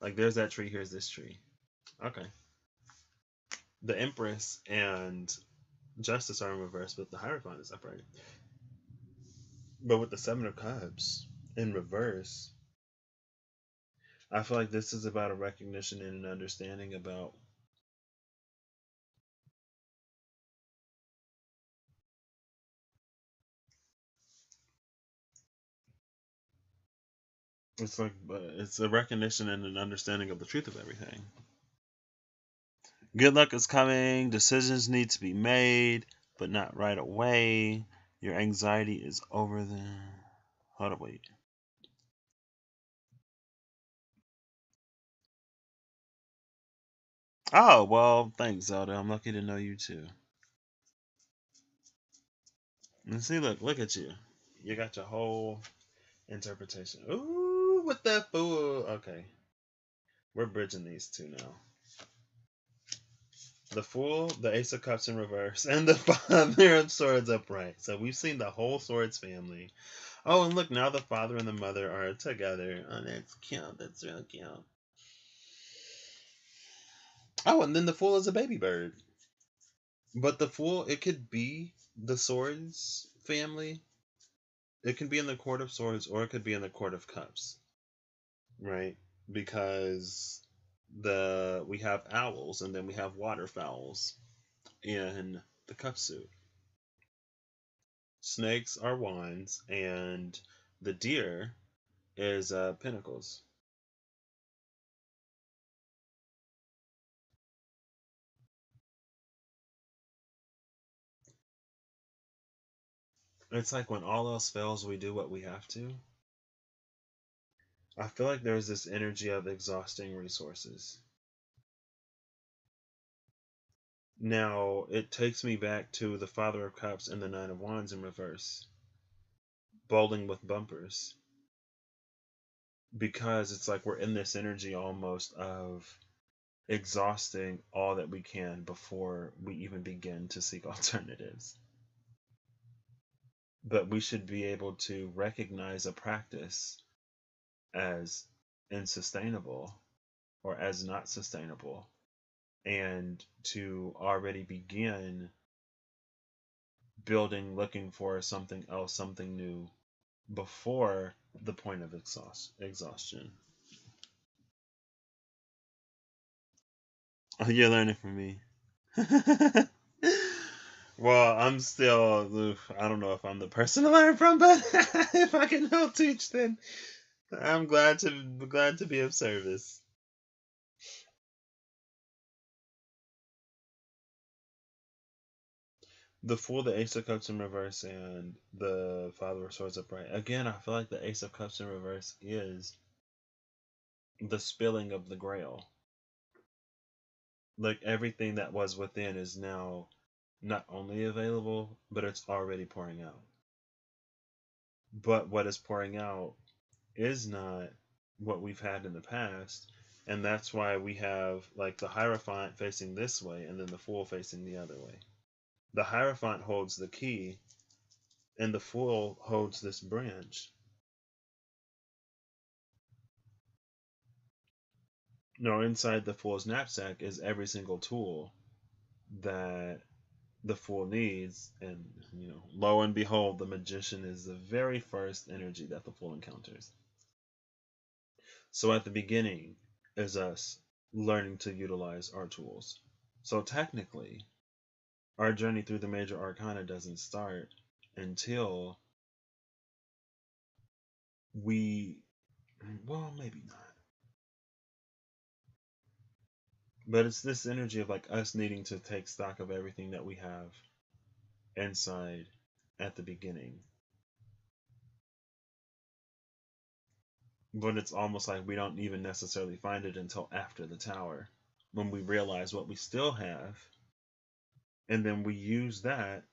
Like, there's that tree. Here's this tree. Okay. The Empress and Justice are in reverse, but the Hierophant is upright. But with the Seven of Cups in reverse, I feel like this is about a recognition and an understanding about it's a recognition and an understanding of the truth of everything. Good luck is coming. Decisions need to be made, but not right away. Your anxiety is over there. Hold on, wait. Oh, well, thanks, Zelda. I'm lucky to know you too. And see, look at you. You got your whole interpretation. Ooh, with that Fool. Okay. We're bridging these two now. The Fool, the Ace of Cups in reverse, and the Father of Swords upright. So we've seen the whole Swords family. Oh, and look, now the father and the mother are together. Oh, that's cute. That's real cute. Oh, and then the Fool is a baby bird. But the Fool, it could be the Swords family. It can be in the Court of Swords, or it could be in the Court of Cups. Right? Because we have owls, and then we have waterfowls in the cup suit. Snakes are wands, and the deer is pentacles. It's like when all else fails, we do what we have to. I feel like there's this energy of exhausting resources. Now, it takes me back to the Father of Cups and the Nine of Wands in reverse. Bowling with bumpers. Because it's like we're in this energy almost of exhausting all that we can before we even begin to seek alternatives. But we should be able to recognize a practice as unsustainable or as not sustainable, and to already begin building, looking for something else, something new, before the point of exhaustion. Oh, you're learning from me. Well, I'm still, I don't know if I'm the person to learn from, but if I can help teach, then I'm glad to be of service. The Fool, the Ace of Cups in reverse, and the Father of Swords upright. Again, I feel like the Ace of Cups in reverse is the spilling of the Grail. Like, everything that was within is now not only available, but it's already pouring out. But what is pouring out is not what we've had in the past, and that's why we have like the Hierophant facing this way and then the Fool facing the other way. The Hierophant holds the key and the Fool holds this branch. No, inside the Fool's knapsack is every single tool that the Fool needs, and lo and behold, the Magician is the very first energy that the Fool encounters. So at the beginning is us learning to utilize our tools. So technically, our journey through the major arcana doesn't start until we, well, maybe not. But it's this energy of like us needing to take stock of everything that we have inside at the beginning. But it's almost like we don't even necessarily find it until after the tower when we realize what we still have. And then we use that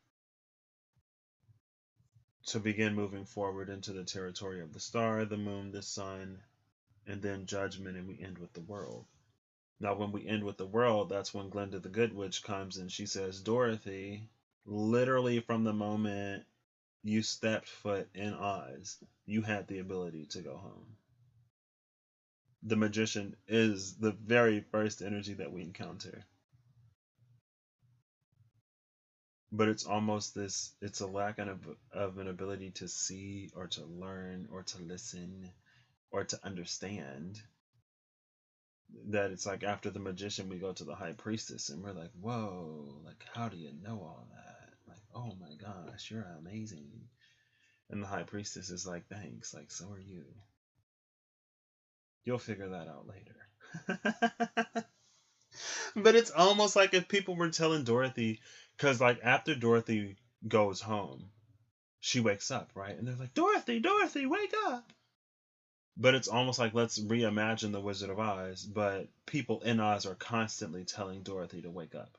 to begin moving forward into the territory of the star, the moon, the sun, and then judgment, and we end with the world. Now, when we end with the world, that's when Glinda the Good Witch comes and she says, Dorothy, literally from the moment you stepped foot in Oz, you had the ability to go home. The magician is the very first energy that we encounter. But it's almost this, it's a lack of an ability to see or to learn or to listen or to understand, that it's like after the magician we go to the high priestess and we're like, whoa, like how do you know all that? Like, oh my gosh, you're amazing. And the high priestess is like, thanks, like so are you. You'll figure that out later. But it's almost like if people were telling Dorothy, because like after Dorothy goes home, she wakes up, right? And they're like, Dorothy, Dorothy, wake up. But it's almost like, let's reimagine the Wizard of Oz, but people in Oz are constantly telling Dorothy to wake up.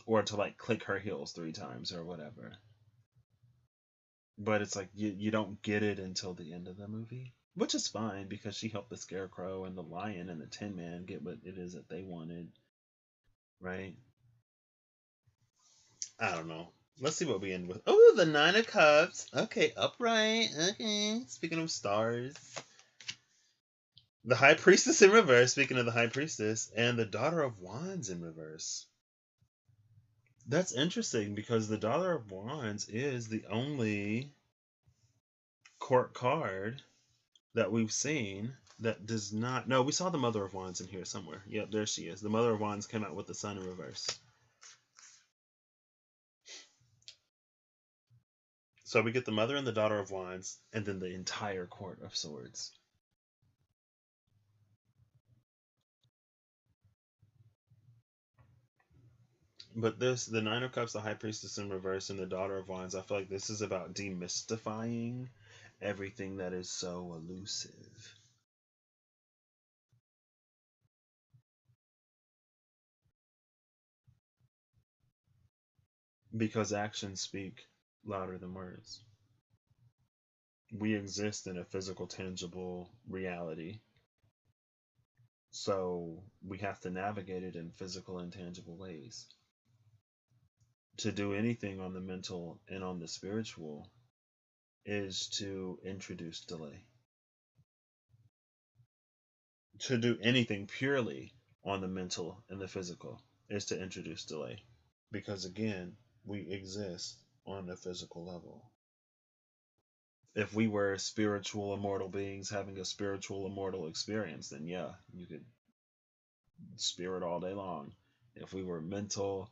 Or to like click her heels 3 times or whatever. But it's like you don't get it until the end of the movie. Which is fine because she helped the Scarecrow and the Lion and the Tin Man get what it is that they wanted. Right? I don't know. Let's see what we end with. Oh, the 9 of Cups. Okay, upright. Okay. Speaking of stars. The High Priestess in reverse, speaking of the High Priestess, and the Daughter of Wands in reverse. That's interesting because the Daughter of Wands is the only court card that we've seen that does not. No, we saw the Mother of Wands in here somewhere. Yep, there she is. The Mother of Wands came out with the Sun in reverse. So we get the Mother and the Daughter of Wands, and then the entire Court of Swords. But this, the 9 of Cups, the High Priestess in reverse, and the Daughter of Wands, I feel like this is about demystifying everything that is so elusive. Because actions speak louder than words. We exist in a physical, tangible reality. So we have to navigate it in physical and tangible ways. To do anything on the mental and on the spiritual is to introduce delay. To do anything purely on the mental and the physical is to introduce delay. Because again, we exist on a physical level. If we were spiritual immortal beings having a spiritual immortal experience, then yeah, you could spirit all day long. If we were mental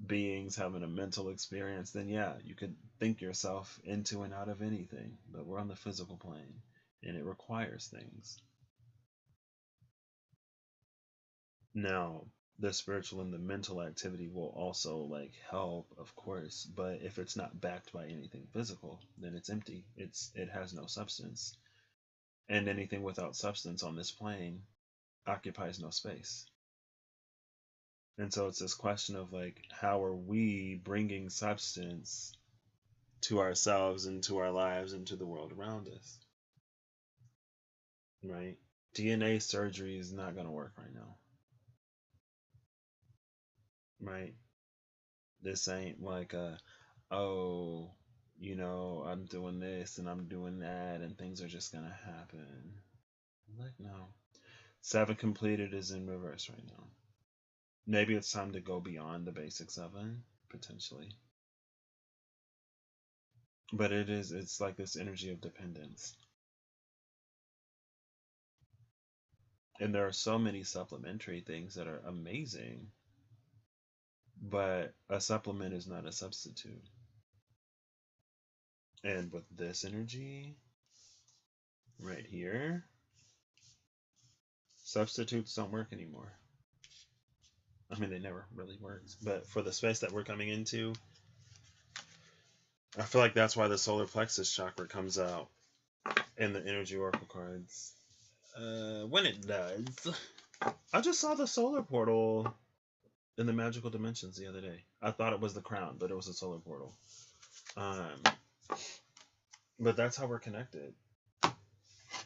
beings having a mental experience, then yeah, you could think yourself into and out of anything. But we're on the physical plane and it requires things. Now, the spiritual and the mental activity will also like help, of course, but if it's not backed by anything physical, then it's empty. It has no substance. And anything without substance on this plane occupies no space. And so it's this question of like, how are we bringing substance to ourselves and to our lives and to the world around us? Right? DNA surgery is not going to work right now. Right? This ain't like oh, I'm doing this and I'm doing that and things are just going to happen. Like, no. 7 completed is in reverse right now. Maybe it's time to go beyond the basic 7, potentially. But it's like this energy of dependence. And there are so many supplementary things that are amazing, but a supplement is not a substitute. And with this energy right here, substitutes don't work anymore. I mean, they never really worked, but for the space that we're coming into, I feel like that's why the solar plexus chakra comes out in the energy oracle cards. When it does, I just saw the solar portal in the magical dimensions the other day. I thought it was the crown, but it was a solar portal. But that's how we're connected,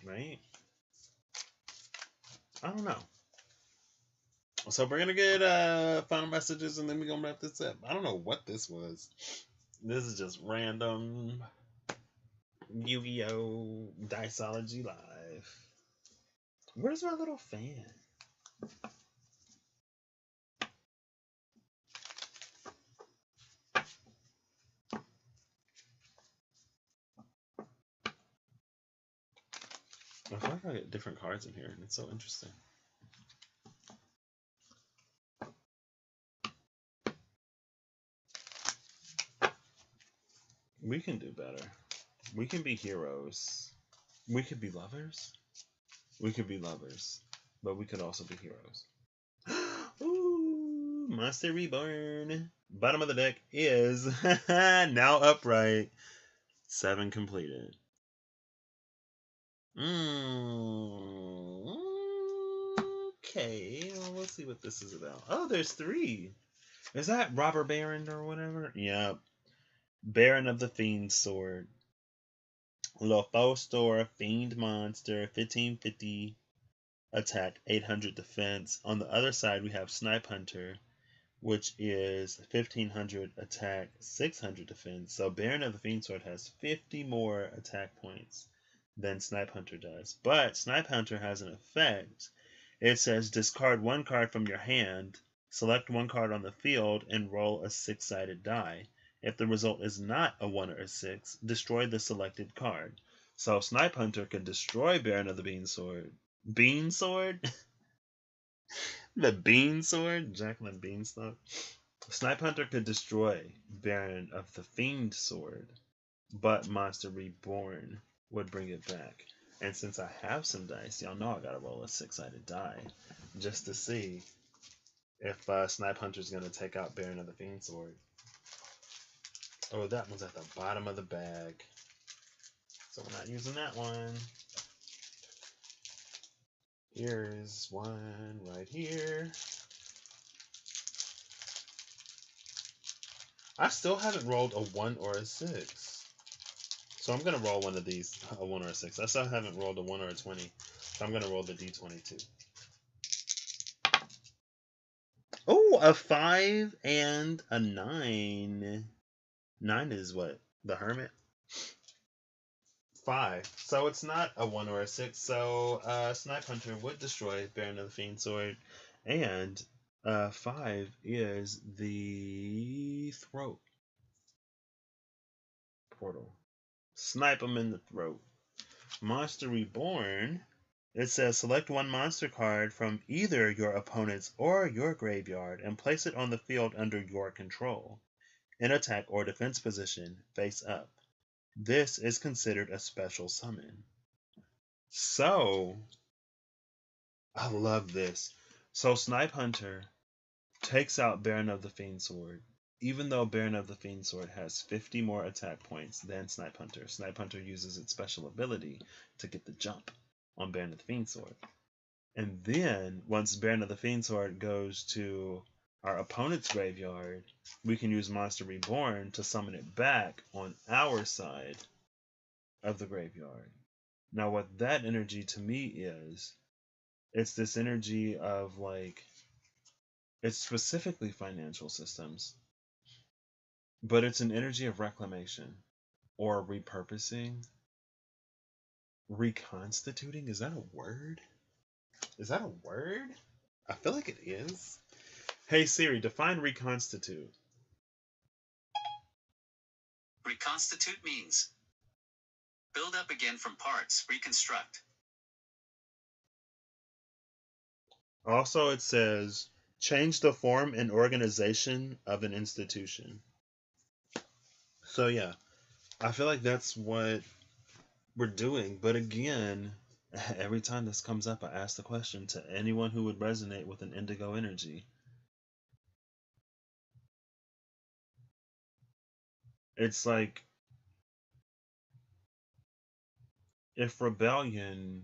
right? I don't know. So we're gonna get final messages, and then we're gonna wrap this up. I don't know what this was. This is just random Yu-Gi-Oh! Diceology Live. Where's my little fan? I feel like I get different cards in here, and it's so interesting. We can do better. We can be heroes. We could be lovers. We could be lovers, but we could also be heroes. Ooh, Monster Reborn. Bottom of the deck is now upright. 7 completed. Okay, well, let's see what this is about. Oh, there's 3. Is that Robber Baron or whatever? Yep. Baron of the Fiend Sword. Lophostor, Fiend Monster, 1550 attack, 800 defense. On the other side, we have Snipe Hunter, which is 1500 attack, 600 defense. So Baron of the Fiend Sword has 50 more attack points than Snipe Hunter does. But Snipe Hunter has an effect. It says discard 1 card from your hand, select 1 card on the field, and roll a 6-sided die. If the result is not a 1 or a 6, destroy the selected card. So Snipe Hunter can destroy Baron of the Bean Sword. Bean Sword? The Bean Sword? Jacqueline Beanstalk? Snipe Hunter could destroy Baron of the Fiend Sword, but Monster Reborn would bring it back. And since I have some dice, y'all know I gotta roll a 6-sided die just to see if Snipe Hunter's gonna take out Baron of the Fiend Sword. Oh, that one's at the bottom of the bag, so we're not using that one. Here's one right here. I still haven't rolled a 1 or a 6. So I'm going to roll one of these, a 1 or a 6. I still haven't rolled a 1 or a 20. So I'm going to roll the D22. Oh, a 5 and a 9. 9 is what? The Hermit? 5. So it's not a 1 or a 6. So Snipe Hunter would destroy Baron of the Fiend Sword. And 5 is the Throat portal. Snipe him in the throat. Monster Reborn. It says select 1 monster card from either your opponent's or your graveyard and place it on the field under your control, in attack or defense position, face up. This is considered a special summon. So, I love this. So Snipe Hunter takes out Baron of the Fiend Sword, even though Baron of the Fiend Sword has 50 more attack points than Snipe Hunter. Snipe Hunter uses its special ability to get the jump on Baron of the Fiend Sword. And then, once Baron of the Fiend Sword goes to our opponent's graveyard, we can use Monster Reborn to summon it back on our side of the graveyard. Now, what that energy to me is, it's this energy of like, it's specifically financial systems, but it's an energy of reclamation or repurposing. Reconstituting, is that a word? Is that a word? I feel like it is. Hey Siri, define reconstitute. Reconstitute means build up again from parts, reconstruct. Also, it says change the form and organization of an institution. So, yeah, I feel like that's what we're doing. But again, every time this comes up, I ask the question to anyone who would resonate with an indigo energy. It's like if rebelling,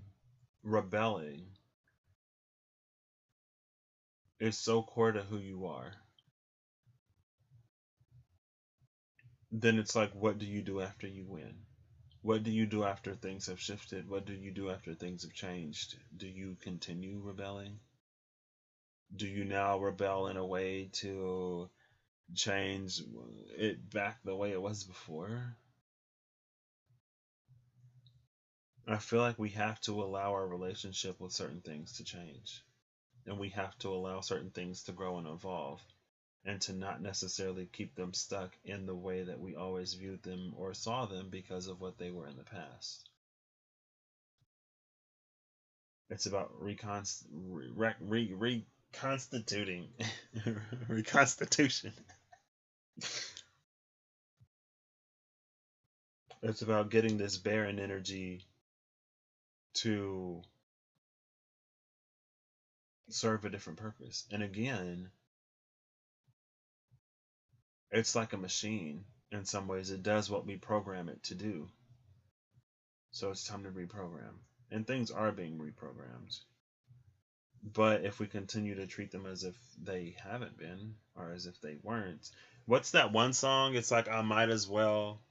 is so core to who you are, then it's like, what do you do after you win? What do you do after things have shifted? What do you do after things have changed? Do you continue rebelling? Do you now rebel in a way to change it back the way it was before? I feel like we have to allow our relationship with certain things to change. And we have to allow certain things to grow and evolve. And to not necessarily keep them stuck in the way that we always viewed them or saw them because of what they were in the past. It's about reconstituting, reconstitution. It's about getting this barren energy to serve a different purpose. And again, it's like a machine in some ways. It does what we program it to do. So it's time to reprogram. And things are being reprogrammed. But if we continue to treat them as if they haven't been or as if they weren't, what's that one song? It's like, I might as well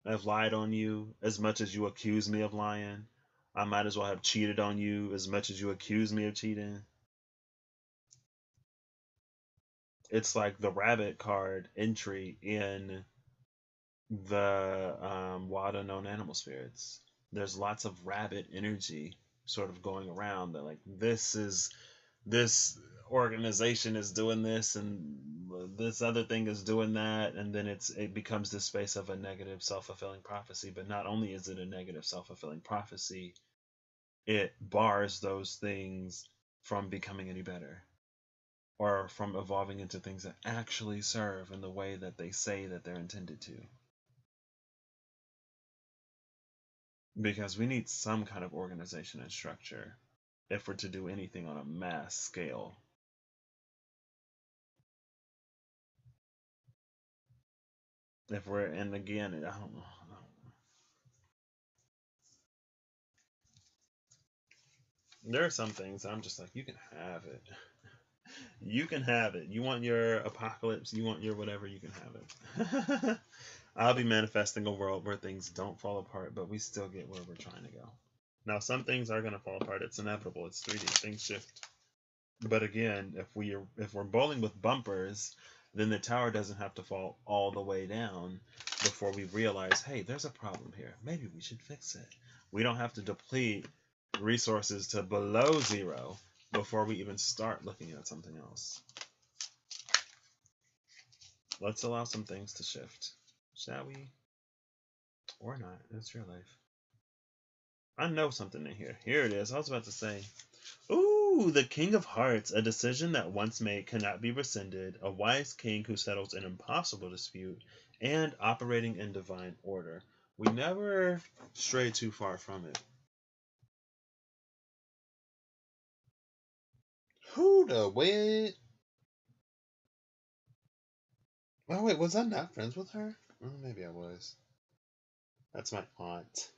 have lied on you as much as you accuse me of lying. I might as well have cheated on you as much as you accuse me of cheating. It's like the rabbit card entry in the Wild Unknown Animal Spirits. There's lots of rabbit energy sort of going around that, like, this organization is doing this and this other thing is doing that, and then it becomes this space of a negative self-fulfilling prophecy. But not only is it a negative self-fulfilling prophecy, it bars those things from becoming any better or from evolving into things that actually serve in the way that they say that they're intended to. Because we need some kind of organization and structure if we're to do anything on a mass scale. If we're, and again, I don't know. There are some things I'm just like, you can have it. You can have it. You want your apocalypse, you want your whatever, you can have it. I'll be manifesting a world where things don't fall apart, but we still get where we're trying to go. Now, some things are going to fall apart. It's inevitable. It's 3D. Things shift. But again, if we're bowling with bumpers, then the tower doesn't have to fall all the way down before we realize, hey, there's a problem here. Maybe we should fix it. We don't have to deplete resources to below zero before we even start looking at something else. Let's allow some things to shift, shall we? Or not. It's your life. I know something in here. Here it is. I was about to say, ooh, the King of Hearts, a decision that once made cannot be rescinded, a wise king who settles an impossible dispute, and operating in divine order. We never stray too far from it. Who the wait? Oh wait, was I not friends with her? Oh, maybe I was. That's my aunt.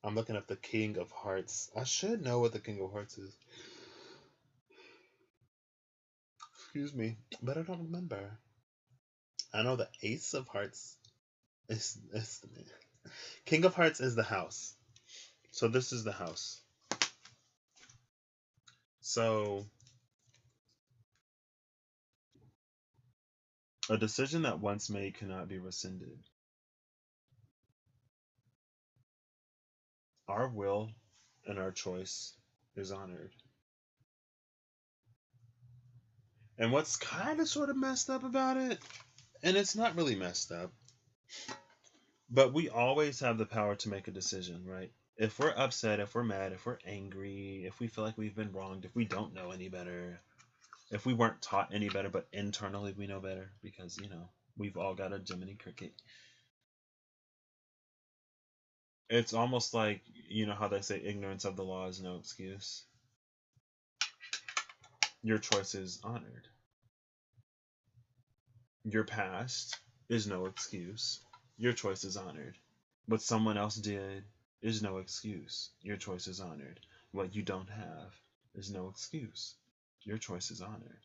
I'm looking up the King of Hearts. I should know what the King of Hearts is. Excuse me, but I don't remember. I know the Ace of Hearts is the man. King of Hearts is the house. So this is the house. So a decision that once made cannot be rescinded. Our will and our choice is honored. And what's kind of sort of messed up about it, and it's not really messed up, but we always have the power to make a decision, right? if we're upset, if we're mad, if we're angry, if we feel like we've been wronged, if we don't know any better, if we weren't taught any better, but internally we know better because, we've all got a Jiminy Cricket. It's almost like, how they say ignorance of the law is no excuse. Your choice is honored. Your past is no excuse. Your choice is honored. What someone else did is no excuse. Your choice is honored. What you don't have is no excuse. Your choice is honored.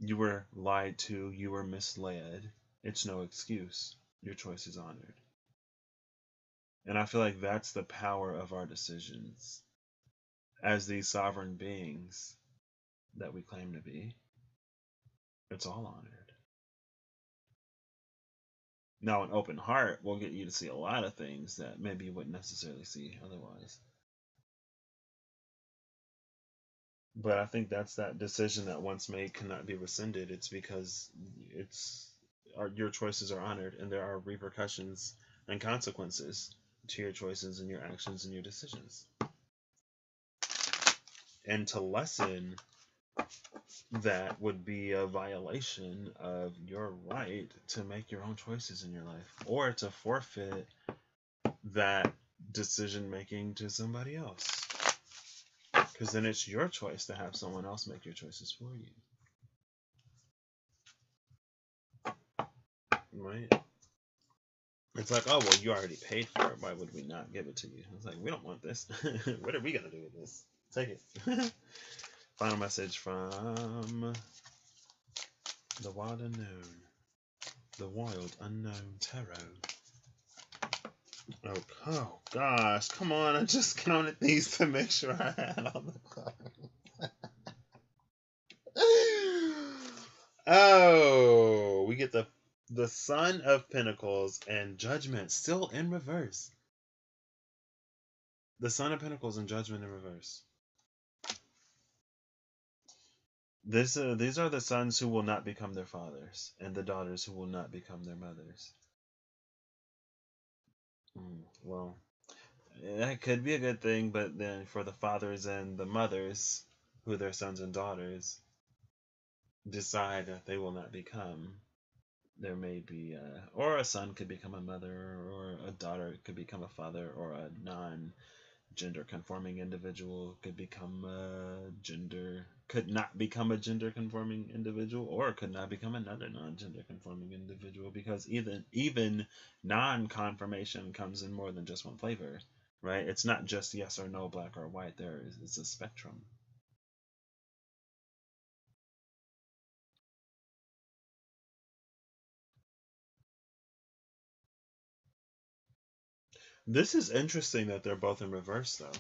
You were lied to, you were misled. It's no excuse. Your choice is honored. And I feel like that's the power of our decisions as these sovereign beings that we claim to be. It's all honored. Now, an open heart will get you to see a lot of things that maybe you wouldn't necessarily see otherwise. But I think that's that decision that once made cannot be rescinded. It's because your choices are honored, and there are repercussions and consequences to your choices and your actions and your decisions. And to lessen that would be a violation of your right to make your own choices in your life, or to forfeit that decision making to somebody else. Because then it's your choice to have someone else make your choices for you. Right? It's like, oh, well, you already paid for it. Why would we not give it to you? It's like, we don't want this. What are we going to do with this? Take it. Final message from the wild unknown. The wild unknown tarot. Oh gosh, come on. I just counted these to make sure I had all the cards. Oh, we get the Son of Pentacles and Judgment still in reverse. The Son of Pentacles and Judgment in reverse. These are the sons who will not become their fathers, and the daughters who will not become their mothers. Well, that could be a good thing, but then for the fathers and the mothers, who their sons and daughters decide that they will not become, there may be, or a son could become a mother, or a daughter could become a father, or a non-gender conforming individual could not become a gender conforming individual, or could not become another non-gender conforming individual, because even non-confirmation comes in more than just one flavor, right? It's not just yes or no, black or white. It's a spectrum. This is interesting that they're both in reverse, though,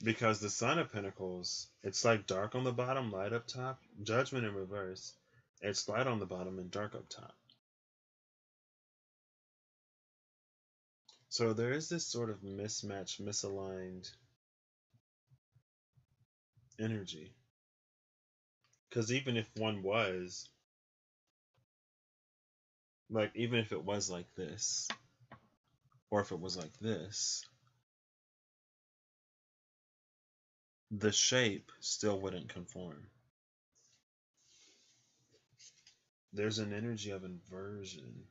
because the Son of Pentacles, it's like dark on the bottom, light up top. Judgment in reverse, it's light on the bottom and dark up top. So there is this sort of mismatched, misaligned energy. Because even if one was, even if it was like this, or if it was like this, the shape still wouldn't conform. There's an energy of inversion.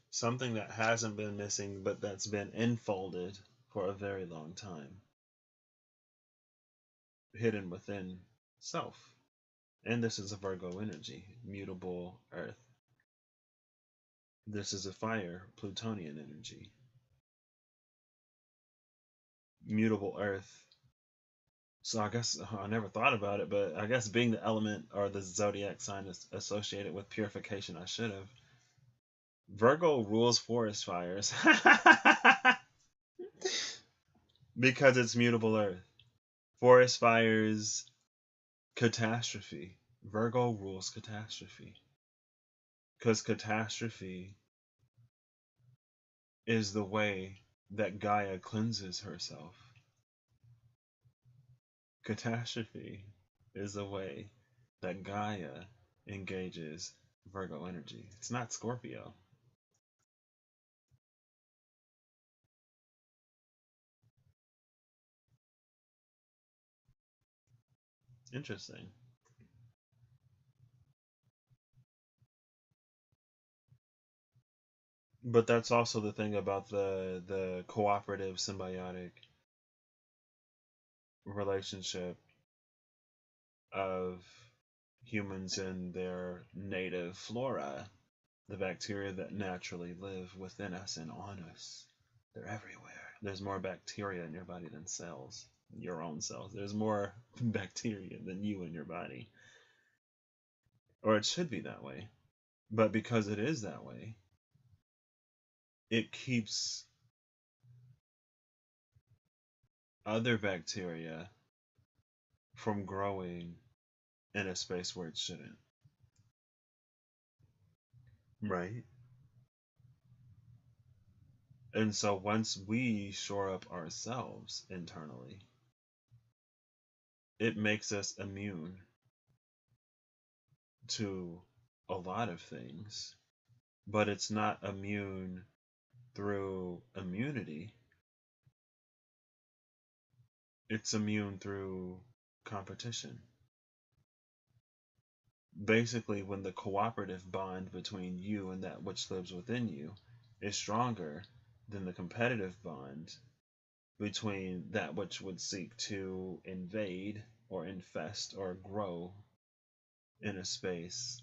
Something that hasn't been missing, but that's been enfolded for a very long time. Hidden within self. And this is a Virgo energy, mutable earth. This is a fire, Plutonian energy. Mutable earth. So I guess I never thought about it, but I guess being the element or the zodiac sign is associated with purification, I should have. Virgo rules forest fires. Because it's mutable earth. Forest fires, catastrophe. Virgo rules catastrophe. Because catastrophe is the way that Gaia cleanses herself. Catastrophe is the way that Gaia engages Virgo energy. It's not Scorpio. Interesting. But that's also the thing about the cooperative symbiotic relationship of humans and their native flora, the bacteria that naturally live within us and on us. They're everywhere. There's more bacteria in your body than cells, your own cells. There's more bacteria than you in your body. Or it should be that way. But because it is that way, it keeps other bacteria from growing in a space where it shouldn't. Right? And so once we shore up ourselves internally, it makes us immune to a lot of things, but it's not immune through immunity. It's immune through competition. Basically, when the cooperative bond between you and that which lives within you is stronger than the competitive bond between that which would seek to invade or infest or grow in a space.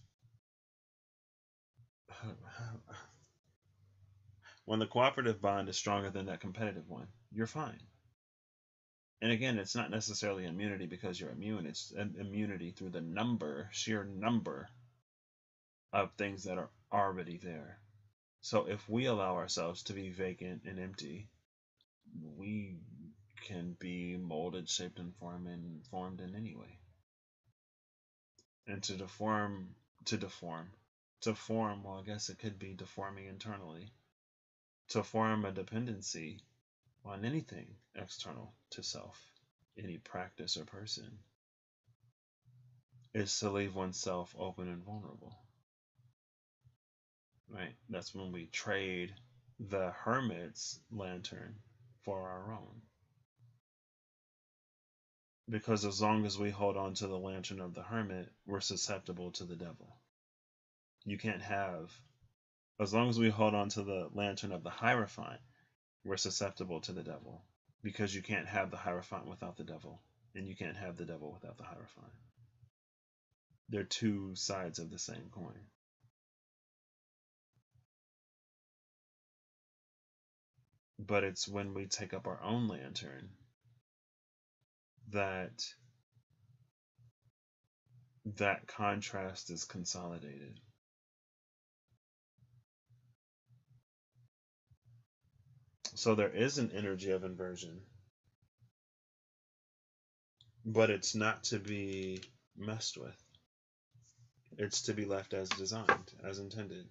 When the cooperative bond is stronger than that competitive one, you're fine. And again, it's not necessarily immunity because you're immune. It's immunity through the sheer number of things that are already there. So if we allow ourselves to be vacant and empty, we can be molded, shaped, and formed in any way. And to form, well, I guess it could be deforming internally. To form a dependency on anything external to self, any practice or person, is to leave oneself open and vulnerable. Right? That's when we trade the hermit's lantern for our own. Because as long as we hold on to the lantern of the hermit, we're susceptible to the devil. You can't have, as long as we hold on to the lantern of the Hierophant, we're susceptible to the devil. Because you can't have the Hierophant without the devil, and you can't have the devil without the Hierophant. They're two sides of the same coin. But it's when we take up our own lantern that that contrast is consolidated. So there is an energy of inversion, but it's not to be messed with. It's to be left as designed, as intended.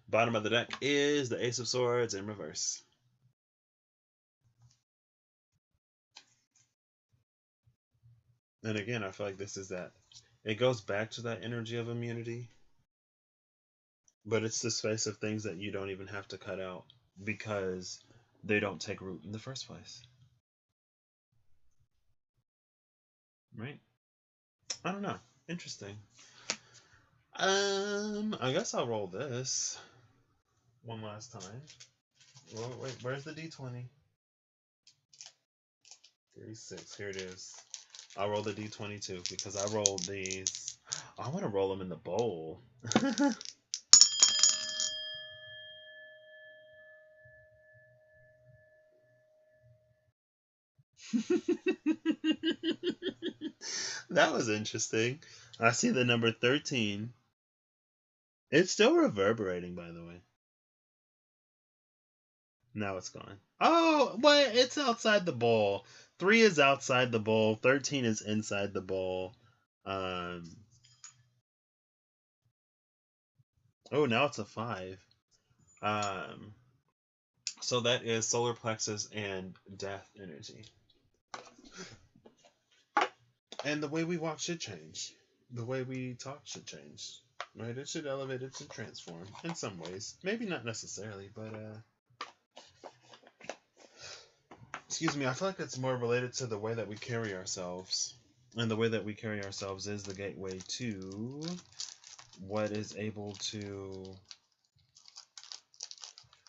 Bottom of the deck is the Ace of Swords in reverse. And again, I feel like this is that. It goes back to that energy of immunity, but it's the space of things that you don't even have to cut out because they don't take root in the first place. Right? I don't know. Interesting. I guess I'll roll this one last time. Wait, where's the D20? 36. Here it is. I'll roll the D20 too because I rolled these. I want to roll them in the bowl. That was interesting. I see the number 13. It's still reverberating, by the way. Now it's gone. Oh, wait, it's outside the bowl. 3 is outside the bowl. 13 is inside the bowl. Oh, now it's a 5. So that is solar plexus and death energy. And the way we walk should change. The way we talk should change. Right? It should elevate, it should transform in some ways. Maybe not necessarily, but excuse me, I feel like it's more related to the way that we carry ourselves. And the way that we carry ourselves is the gateway to what is able to...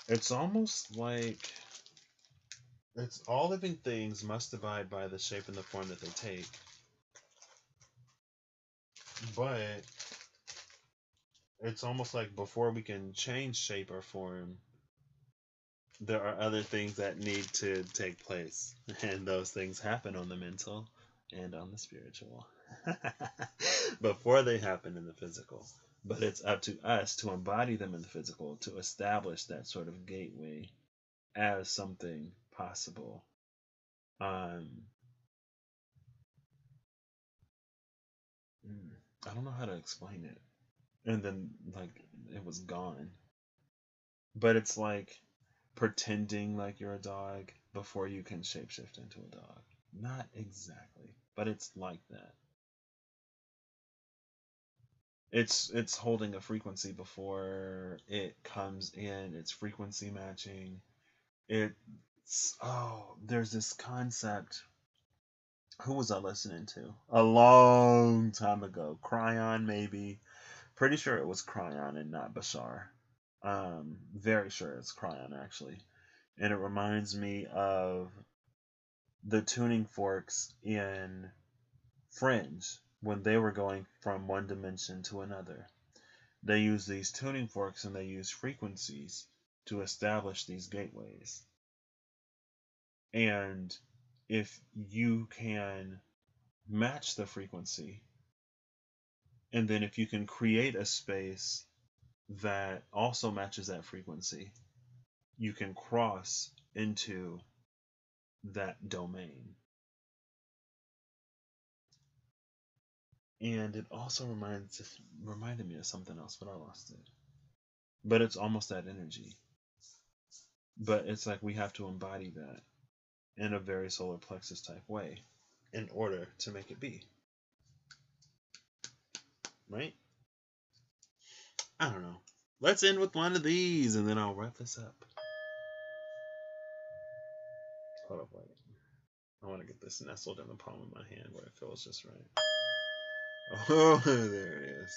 It's almost like it's all living things must abide by the shape and the form that they take. But it's almost like before we can change shape or form, there are other things that need to take place. And those things happen on the mental and on the spiritual before they happen in the physical. But it's up to us to embody them in the physical, to establish that sort of gateway as something possible. I don't know how to explain it. And then, like, it was gone. But it's like pretending like you're a dog before you can shapeshift into a dog. Not exactly, but it's like that. It's holding a frequency before it comes in. It's frequency matching. There's this concept. Who was I listening to? A long time ago. Cryon, maybe. Pretty sure it was Cryon and not Bashar. Very sure it's Cryon, actually. And it reminds me of the tuning forks in Fringe when they were going from one dimension to another. They use these tuning forks and they use frequencies to establish these gateways. And if you can match the frequency, and then if you can create a space that also matches that frequency, you can cross into that domain. And it also reminded me of something else, but I lost it. But it's almost that energy. But it's like we have to embody that in a very solar plexus type way in order to make it be. Right? I don't know. Let's end with one of these and then I'll wrap this up. Hold up, wait. I want to get this nestled in the palm of my hand where it feels just right. Oh, there it is.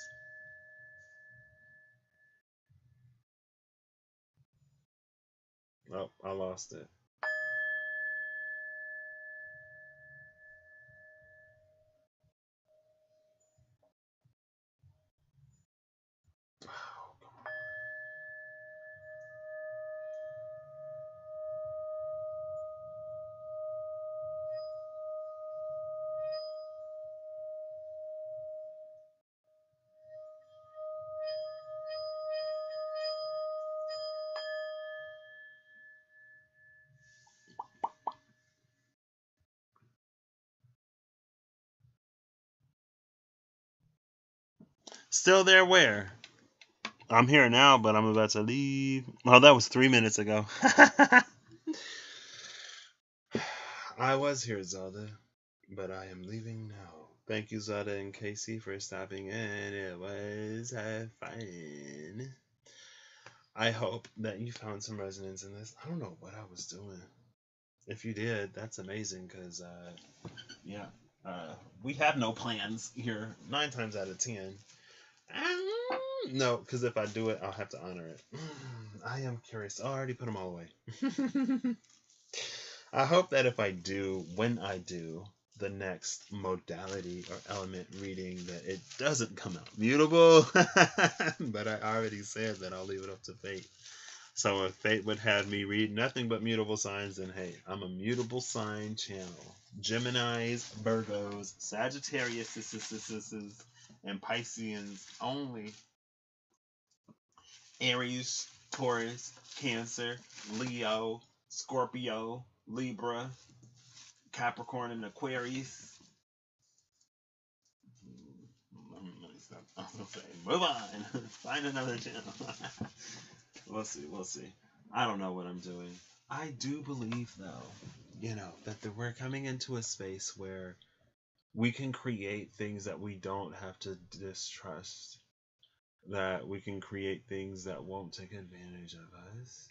Oh, I lost it. Oh, come on. Still there where? I'm here now, but I'm about to leave. Oh, that was 3 minutes ago. I was here, Zelda, but I am leaving now. Thank you, Zelda and Casey, for stopping in. It was fun. I hope that you found some resonance in this. I don't know what I was doing. If you did, that's amazing, because, yeah, we have no plans here 9 times out of 10. No, because if I do it, I'll have to honor it. I am curious. Oh, I already put them all away. I hope that if I do, when I do the next modality or element reading, that it doesn't come out mutable. But I already said that I'll leave it up to fate. So if fate would have me read nothing but mutable signs, then hey, I'm a mutable sign channel. Geminis, Virgos, Sagittarius, and Pisceans only. Aries, Taurus, Cancer, Leo, Scorpio, Libra, Capricorn, and Aquarius. I'm gonna say, move on. Find another channel. We'll see. I don't know what I'm doing. I do believe, though, that we're coming into a space where we can create things that we don't have to distrust. That we can create things that won't take advantage of us.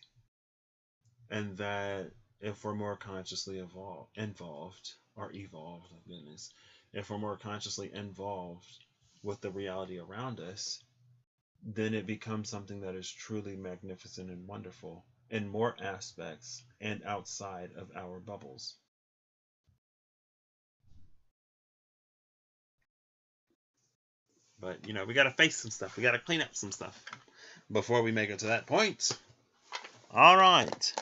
And that if we're more consciously involved, oh goodness, if we're more consciously involved with the reality around us, then it becomes something that is truly magnificent and wonderful in more aspects and outside of our bubbles. But, we got to face some stuff. We got to clean up some stuff before we make it to that point. All right.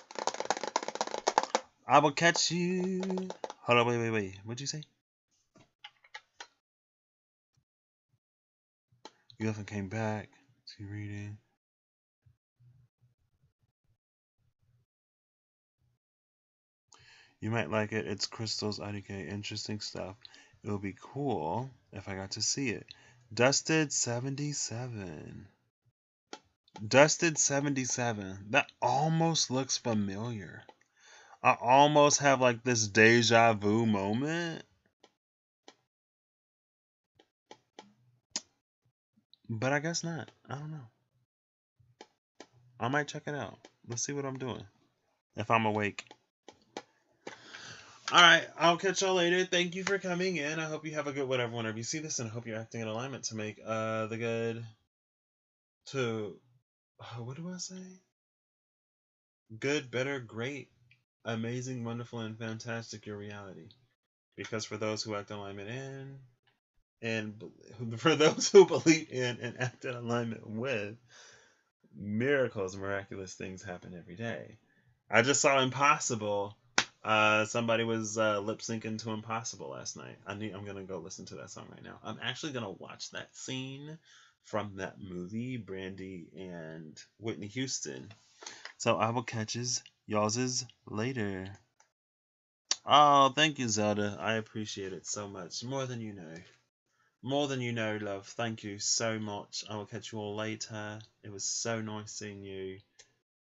I will catch you. Hold on, wait. What'd you say? You left and came back. See reading. You might like it. It's Crystal's IDK. Interesting stuff. It would be cool if I got to see it. Dusted 77. Dusted 77. That almost looks familiar. I almost have like this deja vu moment. But I guess not. I don't know. I might check it out. Let's see what I'm doing. If I'm awake. Alright, I'll catch y'all later. Thank you for coming in. I hope you have a good whenever you see this, and I hope you're acting in alignment to make the good to what do I say? Good, better, great, amazing, wonderful, and fantastic your reality. Because for those who act in alignment in, and for those who believe in and act in alignment with, miracles, miraculous things happen every day. I just saw Impossible. Somebody was lip syncing to Impossible last night. I'm gonna go listen to that song right now. I'm actually gonna watch that scene from that movie, Brandy and Whitney Houston. So I will catch y'all's later. Oh, thank you, Zelda. I appreciate it so much. More than you know. More than you know, love. Thank you so much. I will catch you all later. It was so nice seeing you.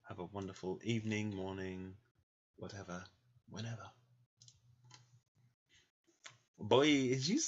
Have a wonderful evening, morning, whatever, whenever. Boy, is you